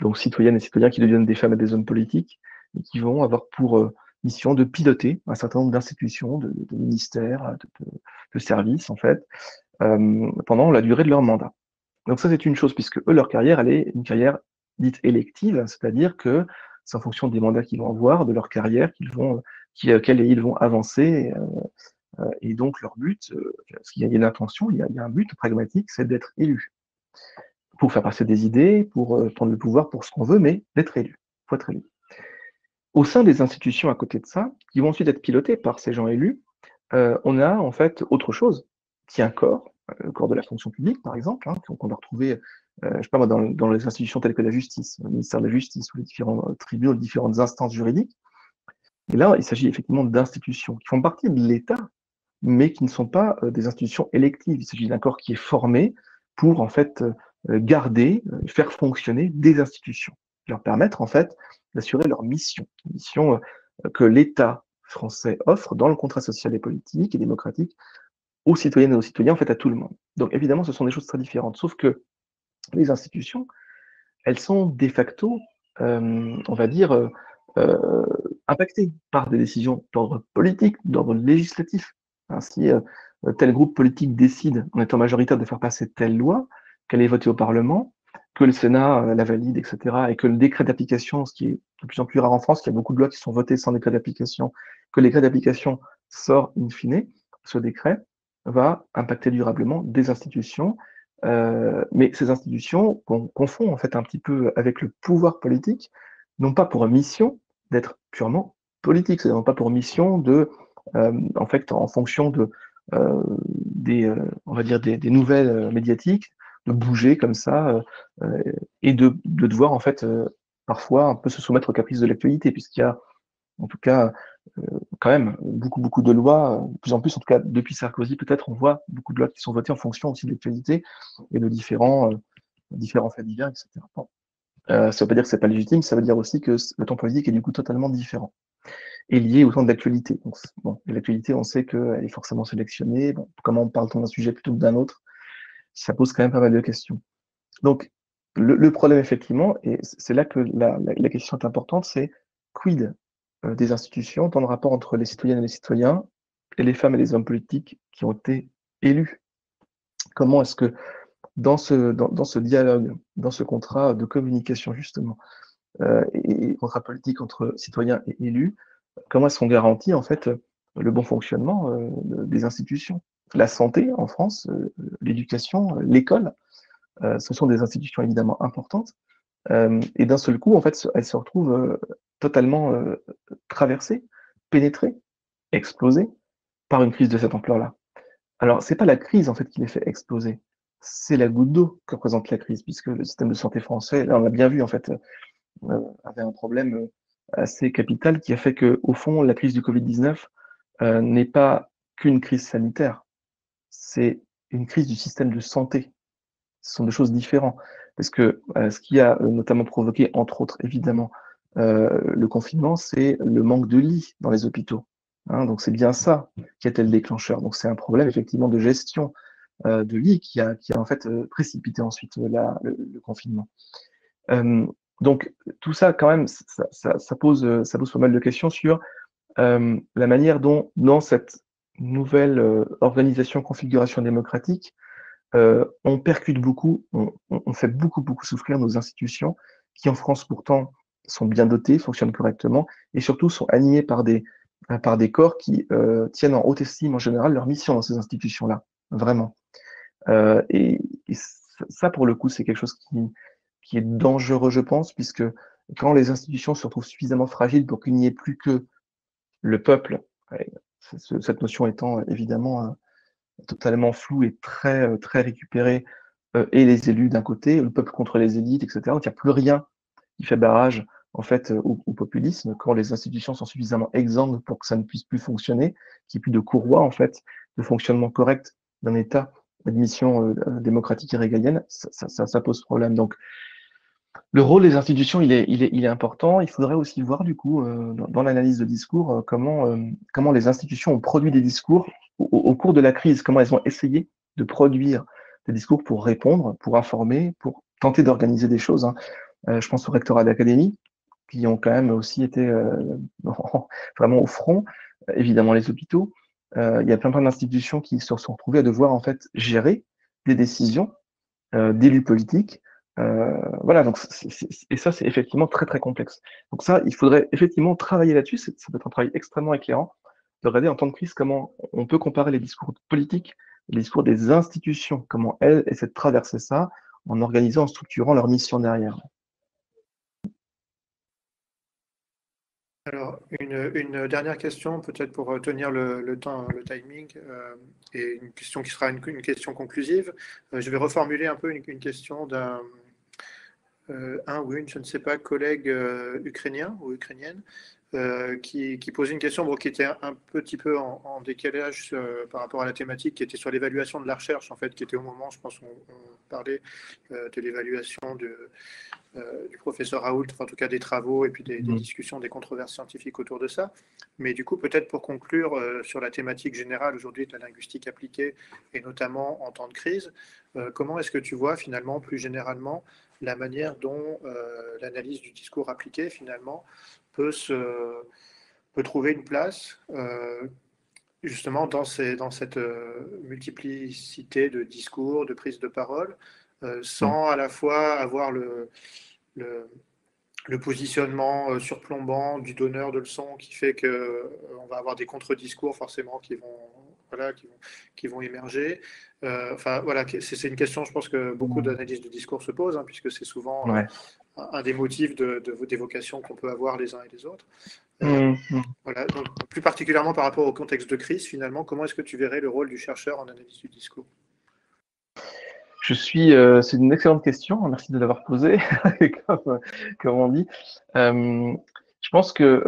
donc citoyennes et citoyens qui deviennent des femmes et des hommes politiques, et qui vont avoir pour mission de piloter un certain nombre d'institutions, de ministères, de services, en fait, pendant la durée de leur mandat. Donc ça, c'est une chose, puisque eux, leur carrière, elle est une carrière dite élective, c'est-à-dire que c'est en fonction des mandats qu'ils vont avoir, de leur carrière, auxquels ils vont avancer. Et donc, leur but, parce qu'il y a une intention, il y a un but pragmatique, c'est d'être élu. Pour faire passer des idées, pour prendre le pouvoir, pour ce qu'on veut, mais d'être élu. Il faut être élu. Au sein des institutions à côté de ça, qui vont ensuite être pilotées par ces gens élus, on a en fait autre chose, qui est un corps, le corps de la fonction publique, par exemple, hein, qu'on va retrouver, je sais pas moi, dans les institutions telles que la justice, le ministère de la Justice, ou les différents tribunaux, les différentes instances juridiques. Et là, il s'agit effectivement d'institutions qui font partie de l'État, mais qui ne sont pas des institutions électives. Il s'agit d'un corps qui est formé pour en fait garder, faire fonctionner des institutions, leur permettre en fait d'assurer leur mission, que l'État français offre dans le contrat social et politique et démocratique aux citoyennes et aux citoyens, en fait à tout le monde. Donc évidemment, ce sont des choses très différentes, sauf que les institutions, elles sont de facto, on va dire, impactées par des décisions d'ordre politique, d'ordre législatif. Hein, si tel groupe politique décide, en étant majoritaire, de faire passer telle loi, qu'elle est votée au Parlement, que le Sénat la valide, etc., et que le décret d'application, ce qui est de plus en plus rare en France, qu'il y a beaucoup de lois qui sont votées sans décret d'application, que le décret d'application sort in fine, ce décret va impacter durablement des institutions, mais ces institutions qu'on confond en fait un petit peu avec le pouvoir politique, n'ont pas pour mission d'être purement politique, c'est-à-dire pas pour mission de, en fait, en fonction de on va dire des nouvelles médiatiques, de bouger comme ça et de devoir en fait parfois un peu se soumettre aux caprices de l'actualité, puisqu'il y a en tout cas quand même beaucoup de lois, de plus en plus, en tout cas depuis Sarkozy peut-être, on voit beaucoup de lois qui sont votées en fonction aussi de l'actualité et de différents faits divers, etc. Bon. Ça ne veut pas dire que c'est pas légitime, ça veut dire aussi que le temps politique est du coup totalement différent et lié au temps de l'actualité. Donc, bon, l'actualité, on sait qu'elle est forcément sélectionnée. Bon, comment parle-t-on d'un sujet plutôt que d'un autre? Ça pose quand même pas mal de questions. Donc, le problème, effectivement, et c'est là que la question est importante, c'est quid des institutions dans le rapport entre les citoyennes et les citoyens et les femmes et les hommes politiques qui ont été élus. Comment est-ce que dans ce dialogue, dans ce contrat de communication justement, et contrat politique entre citoyens et élus, comment est-ce qu'on garantit en fait le bon fonctionnement des institutions? La santé en France, l'éducation, l'école, ce sont des institutions évidemment importantes, et d'un seul coup, en fait, elles se retrouvent totalement traversées, pénétrées, explosées par une crise de cette ampleur-là. Alors, c'est pas la crise en fait qui les fait exploser, c'est la goutte d'eau que représente la crise, puisque le système de santé français, là on l'a bien vu en fait, avait un problème assez capital qui a fait que, au fond, la crise du Covid-19 n'est pas qu'une crise sanitaire, c'est une crise du système de santé. Ce sont deux choses différentes, parce que ce qui a notamment provoqué, entre autres, évidemment, le confinement, c'est le manque de lits dans les hôpitaux. Hein, donc c'est bien ça qui a été le déclencheur. Donc c'est un problème effectivement de gestion de lits qui a en fait précipité ensuite le confinement. Donc tout ça quand même, ça pose pas mal de questions sur la manière dont dans cette nouvelle organisation, configuration démocratique, on percute beaucoup, on fait beaucoup souffrir nos institutions qui en France pourtant sont bien dotées, fonctionnent correctement et surtout sont animées par des corps qui tiennent en haute estime en général leur mission dans ces institutions-là, vraiment. Et ça, pour le coup, c'est quelque chose qui est dangereux, je pense, puisque quand les institutions se retrouvent suffisamment fragiles pour qu'il n'y ait plus que le peuple, cette notion étant évidemment totalement floue et très récupérée, et les élus d'un côté, le peuple contre les élites, etc. Donc il n'y a plus rien qui fait barrage en fait au populisme quand les institutions sont suffisamment exsangues pour que ça ne puisse plus fonctionner, qu'il n'y ait plus de courroie en fait de fonctionnement correct d'un État d'admission démocratique et régalienne, ça pose problème. Donc le rôle des institutions, il est important. Il faudrait aussi voir, du coup, dans l'analyse de discours, comment les institutions ont produit des discours au cours de la crise, comment elles ont essayé de produire des discours pour répondre, pour informer, pour tenter d'organiser des choses. Hein. Je pense au rectorat d'académie, qui ont quand même aussi été vraiment au front, évidemment les hôpitaux. Il y a plein d'institutions qui se sont retrouvées à devoir en fait gérer des décisions d'élus politiques. Voilà, donc et ça c'est effectivement très complexe. Donc ça, il faudrait effectivement travailler là-dessus. Ça peut être un travail extrêmement éclairant de regarder en temps de crise comment on peut comparer les discours politiques, les discours des institutions, comment elles essaient de traverser ça en organisant, en structurant leur mission derrière. Alors, une dernière question, peut-être pour tenir le temps, le timing, et une question qui sera une question conclusive. Je vais reformuler un peu une question d'un ou une, je ne sais pas, collègue ukrainien ou ukrainienne, qui posait une question qui était un petit peu en décalage par rapport à la thématique, qui était sur l'évaluation de la recherche, en fait, qui était au moment, je pense, où on parlait de l'évaluation du professeur Raoult, enfin, en tout cas des travaux et puis des discussions, des controverses scientifiques autour de ça. Mais du coup, peut-être pour conclure sur la thématique générale aujourd'hui de la linguistique appliquée, et notamment en temps de crise, comment est-ce que tu vois finalement, plus généralement, la manière dont l'analyse du discours appliqué, finalement, peut trouver une place justement dans cette multiplicité de discours, de prises de parole, sans à la fois avoir le positionnement surplombant du donneur de leçons qui fait qu'on va avoir des contre-discours forcément qui vont émerger. Enfin, voilà, c'est une question, je pense que beaucoup d'analyses de discours se posent, puisque c'est souvent un des motifs d'évocation qu'on peut avoir les uns et les autres. Voilà, donc, plus particulièrement par rapport au contexte de crise, finalement, comment est-ce que tu verrais le rôle du chercheur en analyse du discours? C'est une excellente question, merci de l'avoir posée, comme on dit. Je pense que,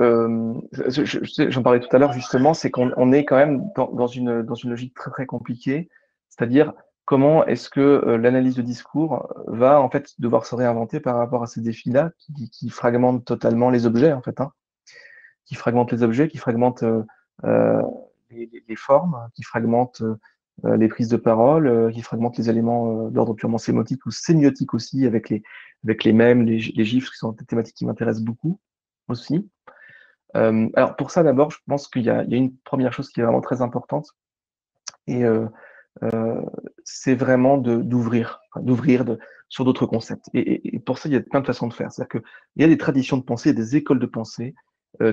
j'en parlais tout à l'heure justement, c'est qu'on est quand même dans une logique très compliquée, c'est-à-dire comment est-ce que l'analyse de discours va en fait devoir se réinventer par rapport à ces défis-là qui fragmentent totalement les objets en fait, qui fragmentent les objets, qui fragmentent les formes, qui fragmentent les prises de parole, qui fragmentent les éléments d'ordre purement sémiotique ou sémiotique aussi, avec les mèmes, les gifs, qui sont des thématiques qui m'intéressent beaucoup aussi. Alors pour ça, d'abord, je pense qu'il y a une première chose qui est vraiment très importante, et c'est vraiment d'ouvrir sur d'autres concepts. Et pour ça, il y a plein de façons de faire. C'est-à-dire qu'il y a des traditions de pensée, des écoles de pensée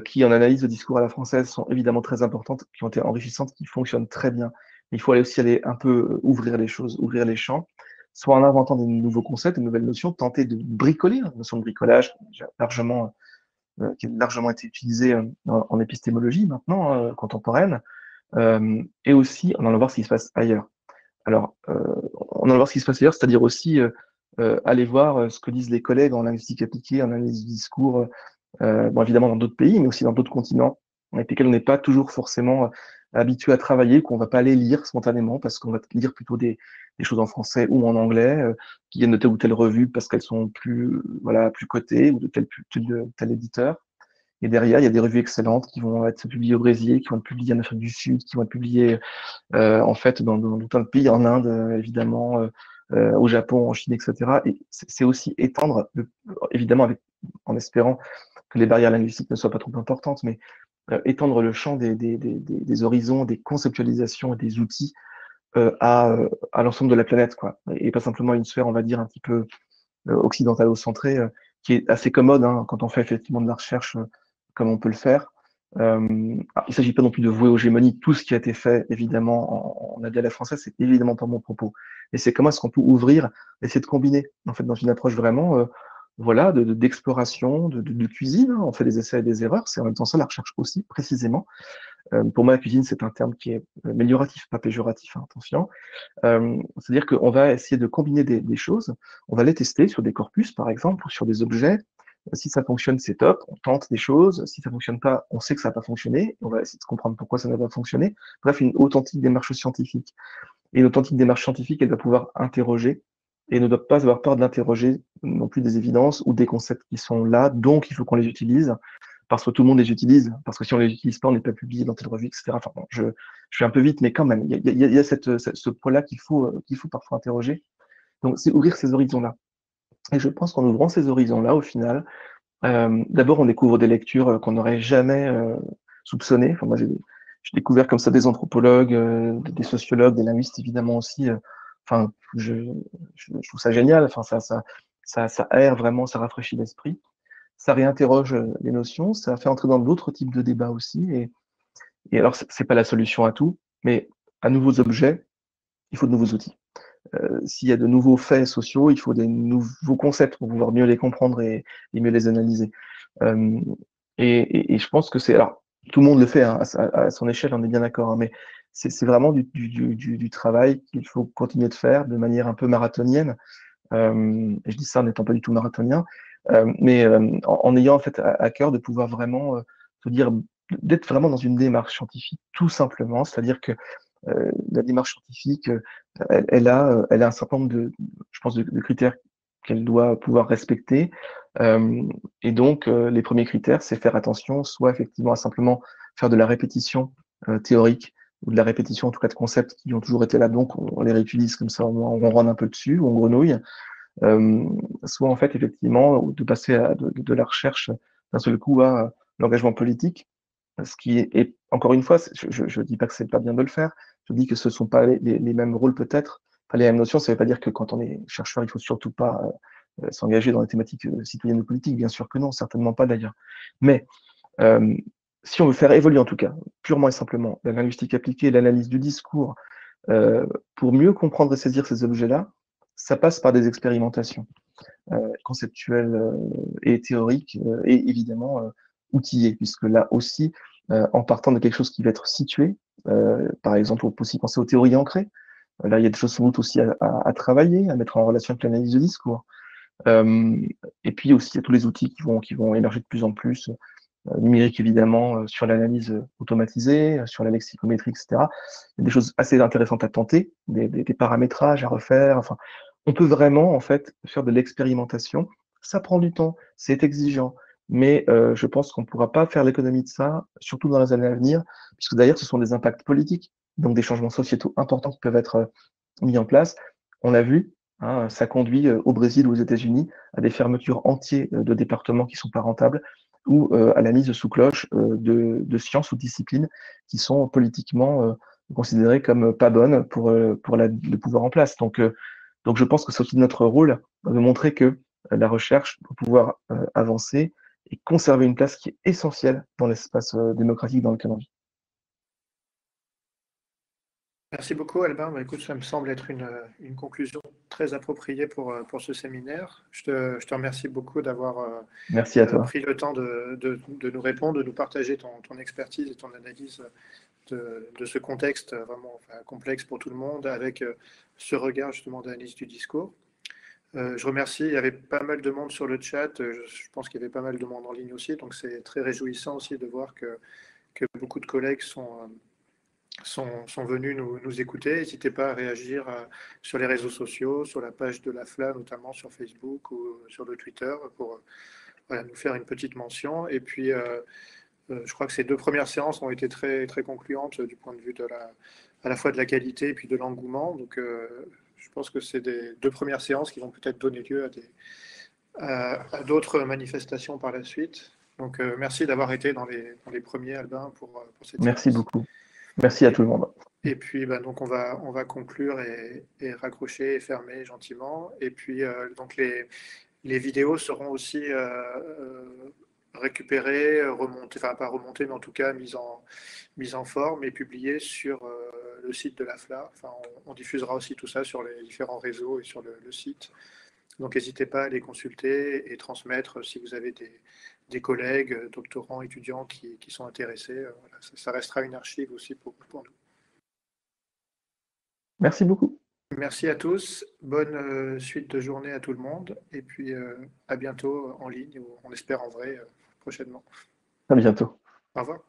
qui, en analyse de discours à la française, sont évidemment très importantes, qui ont été enrichissantes, qui fonctionnent très bien. Il faut aussi aller un peu ouvrir les choses, ouvrir les champs, soit en inventant des nouveaux concepts, de nouvelles notions, tenter de bricoler, la notion de bricolage qui a largement été utilisée en épistémologie maintenant, contemporaine, et aussi en allant voir ce qui se passe ailleurs. Alors, en allant voir ce qui se passe ailleurs, c'est-à-dire aussi aller voir ce que disent les collègues en linguistique appliquée, en analyse du discours, bon, évidemment dans d'autres pays, mais aussi dans d'autres continents, avec lesquels on n'est pas toujours forcément habitué à travailler, qu'on va pas aller lire spontanément, parce qu'on va lire plutôt des choses en français ou en anglais, qui viennent de telle ou telle revue parce qu'elles sont plus cotées, ou de tel éditeur. Et derrière, il y a des revues excellentes qui vont être publiées au Brésil, qui vont être publiées en Afrique du Sud, qui vont être publiées en fait dans tout un de pays, en Inde évidemment, au Japon, en Chine, etc. Et c'est aussi étendre, évidemment en espérant que les barrières linguistiques ne soient pas trop importantes, mais étendre le champ des horizons, des conceptualisations et des outils à l'ensemble de la planète, quoi. Et pas simplement une sphère, on va dire, un petit peu occidentalo-centrée, qui est assez commode quand on fait effectivement de la recherche comme on peut le faire. Il ne s'agit pas non plus de vouer aux gémonies tout ce qui a été fait, évidemment, en ADL française, c'est évidemment pas mon propos. Et c'est comment est-ce qu'on peut ouvrir, essayer de combiner, en fait, dans une approche vraiment d'exploration, de cuisine. On fait des essais et des erreurs, c'est en même temps ça la recherche aussi, précisément. Pour moi, la cuisine, c'est un terme qui est amélioratif, pas péjoratif, attention. C'est-à-dire qu'on va essayer de combiner des choses, on va les tester sur des corpus, par exemple, ou sur des objets. Si ça fonctionne, c'est top, on tente des choses. Si ça fonctionne pas, on sait que ça n'a pas fonctionné, on va essayer de comprendre pourquoi ça n'a pas fonctionné. Bref, une authentique démarche scientifique. Et une authentique démarche scientifique, elle doit pouvoir interroger, et ne doit pas avoir peur d'interroger non plus des évidences ou des concepts qui sont là, donc il faut qu'on les utilise, parce que tout le monde les utilise, parce que si on les utilise pas, on n'est pas publié dans telle revue, etc. Enfin, bon, je suis un peu vite, mais quand même, il y a ce point-là qu'il faut parfois interroger. Donc, c'est ouvrir ces horizons-là. Et je pense qu'en ouvrant ces horizons-là, au final, D'abord, on découvre des lectures qu'on n'aurait jamais soupçonnées. Enfin, moi, j'ai découvert comme ça des anthropologues, des sociologues, des linguistes évidemment aussi. Enfin, je trouve ça génial. Enfin, ça aère vraiment, ça rafraîchit l'esprit. Ça réinterroge les notions, ça fait entrer dans d'autres types de débats aussi. Et alors, c'est pas la solution à tout, mais à nouveaux objets, il faut de nouveaux outils. S'il y a de nouveaux faits sociaux, il faut des nouveaux concepts pour pouvoir mieux les comprendre et mieux les analyser. Euh, et je pense que c'est... Alors, tout le monde le fait hein, à son échelle, on est bien d'accord, hein, mais c'est vraiment du travail qu'il faut continuer de faire de manière un peu marathonienne. Et je dis ça en n'étant pas du tout marathonien, mais en ayant en fait à cœur de pouvoir vraiment se dire, d'être vraiment dans une démarche scientifique, tout simplement, c'est-à-dire que la démarche scientifique, elle a un certain nombre je pense, de critères qu'elle doit pouvoir respecter. Et donc, les premiers critères, c'est faire attention, soit effectivement à simplement faire de la répétition théorique, ou de la répétition en tout cas de concepts qui ont toujours été là, donc on les réutilise comme ça, on ronronne un peu dessus, on grenouille, euh, soit en fait effectivement de passer de la recherche d'un seul coup à l'engagement politique, ce qui encore une fois, je dis pas que c'est pas bien de le faire, je dis que ce sont pas les mêmes rôles peut-être, pas les mêmes notions. Ça veut pas dire que quand on est chercheur, il faut surtout pas s'engager dans les thématiques citoyennes ou politiques, bien sûr que non, certainement pas d'ailleurs. Mais euh, si on veut faire évoluer en tout cas, purement et simplement, la linguistique appliquée, l'analyse du discours, pour mieux comprendre et saisir ces objets-là, ça passe par des expérimentations conceptuelles et théoriques et évidemment outillées, puisque là aussi, en partant de quelque chose qui va être situé, par exemple, on peut aussi penser aux théories ancrées. Là, il y a des choses sans doute aussi à travailler, à mettre en relation avec l'analyse de discours. Euh, et puis aussi, il y a tous les outils qui vont émerger de plus en plus, numérique évidemment, sur l'analyse automatisée, sur la lexicométrie, etc. Il y a des choses assez intéressantes à tenter, des paramétrages à refaire. Enfin, on peut vraiment en fait faire de l'expérimentation. Ça prend du temps, c'est exigeant, mais je pense qu'on ne pourra pas faire l'économie de ça, surtout dans les années à venir, puisque d'ailleurs ce sont des impacts politiques, donc des changements sociétaux importants qui peuvent être mis en place. On l'a vu, hein, ça conduit au Brésil ou aux États-Unis à des fermetures entières de départements qui sont pas rentables ou à la mise sous cloche de sciences ou disciplines qui sont politiquement considérées comme pas bonnes pour le pouvoir en place. Donc je pense que c'est aussi notre rôle de montrer que la recherche doit pouvoir avancer et conserver une place qui est essentielle dans l'espace démocratique dans lequel on vit. Merci beaucoup, Albin. Bah, écoute, ça me semble être une conclusion très appropriée pour ce séminaire. Je te remercie beaucoup d'avoir Merci à toi. pris le temps de nous répondre, de nous partager ton expertise et ton analyse de ce contexte vraiment complexe pour tout le monde, avec ce regard justement d'analyse du discours. Je remercie, il y avait pas mal de monde sur le chat, je pense qu'il y avait pas mal de monde en ligne aussi, donc c'est très réjouissant aussi de voir que beaucoup de collègues sont venus nous écouter. N'hésitez pas à réagir sur les réseaux sociaux, sur la page de l'AFLA, notamment sur Facebook ou sur le Twitter, pour nous faire une petite mention. Et puis, je crois que ces deux premières séances ont été très, très concluantes du point de vue à la fois de la qualité et puis de l'engouement. Donc, je pense que c'est des deux premières séances qui vont peut-être donner lieu à d'autres manifestations par la suite. Donc, merci d'avoir été dans les premiers, Albin, pour cette Merci séance. beaucoup. Merci à tout le monde. Et puis, donc on va conclure et raccrocher et fermer gentiment. Et puis, donc les vidéos seront aussi récupérées, remontées, enfin pas remontées, mais en tout cas mises en forme et publiées sur le site de l'AFLA. Enfin, on diffusera aussi tout ça sur les différents réseaux et sur le site. Donc, n'hésitez pas à les consulter et transmettre si vous avez des collègues, doctorants, étudiants qui sont intéressés. Voilà, ça restera une archive aussi pour nous. Merci beaucoup. Merci à tous, bonne suite de journée à tout le monde, et puis à bientôt en ligne, ou on espère en vrai prochainement. À bientôt. Au revoir.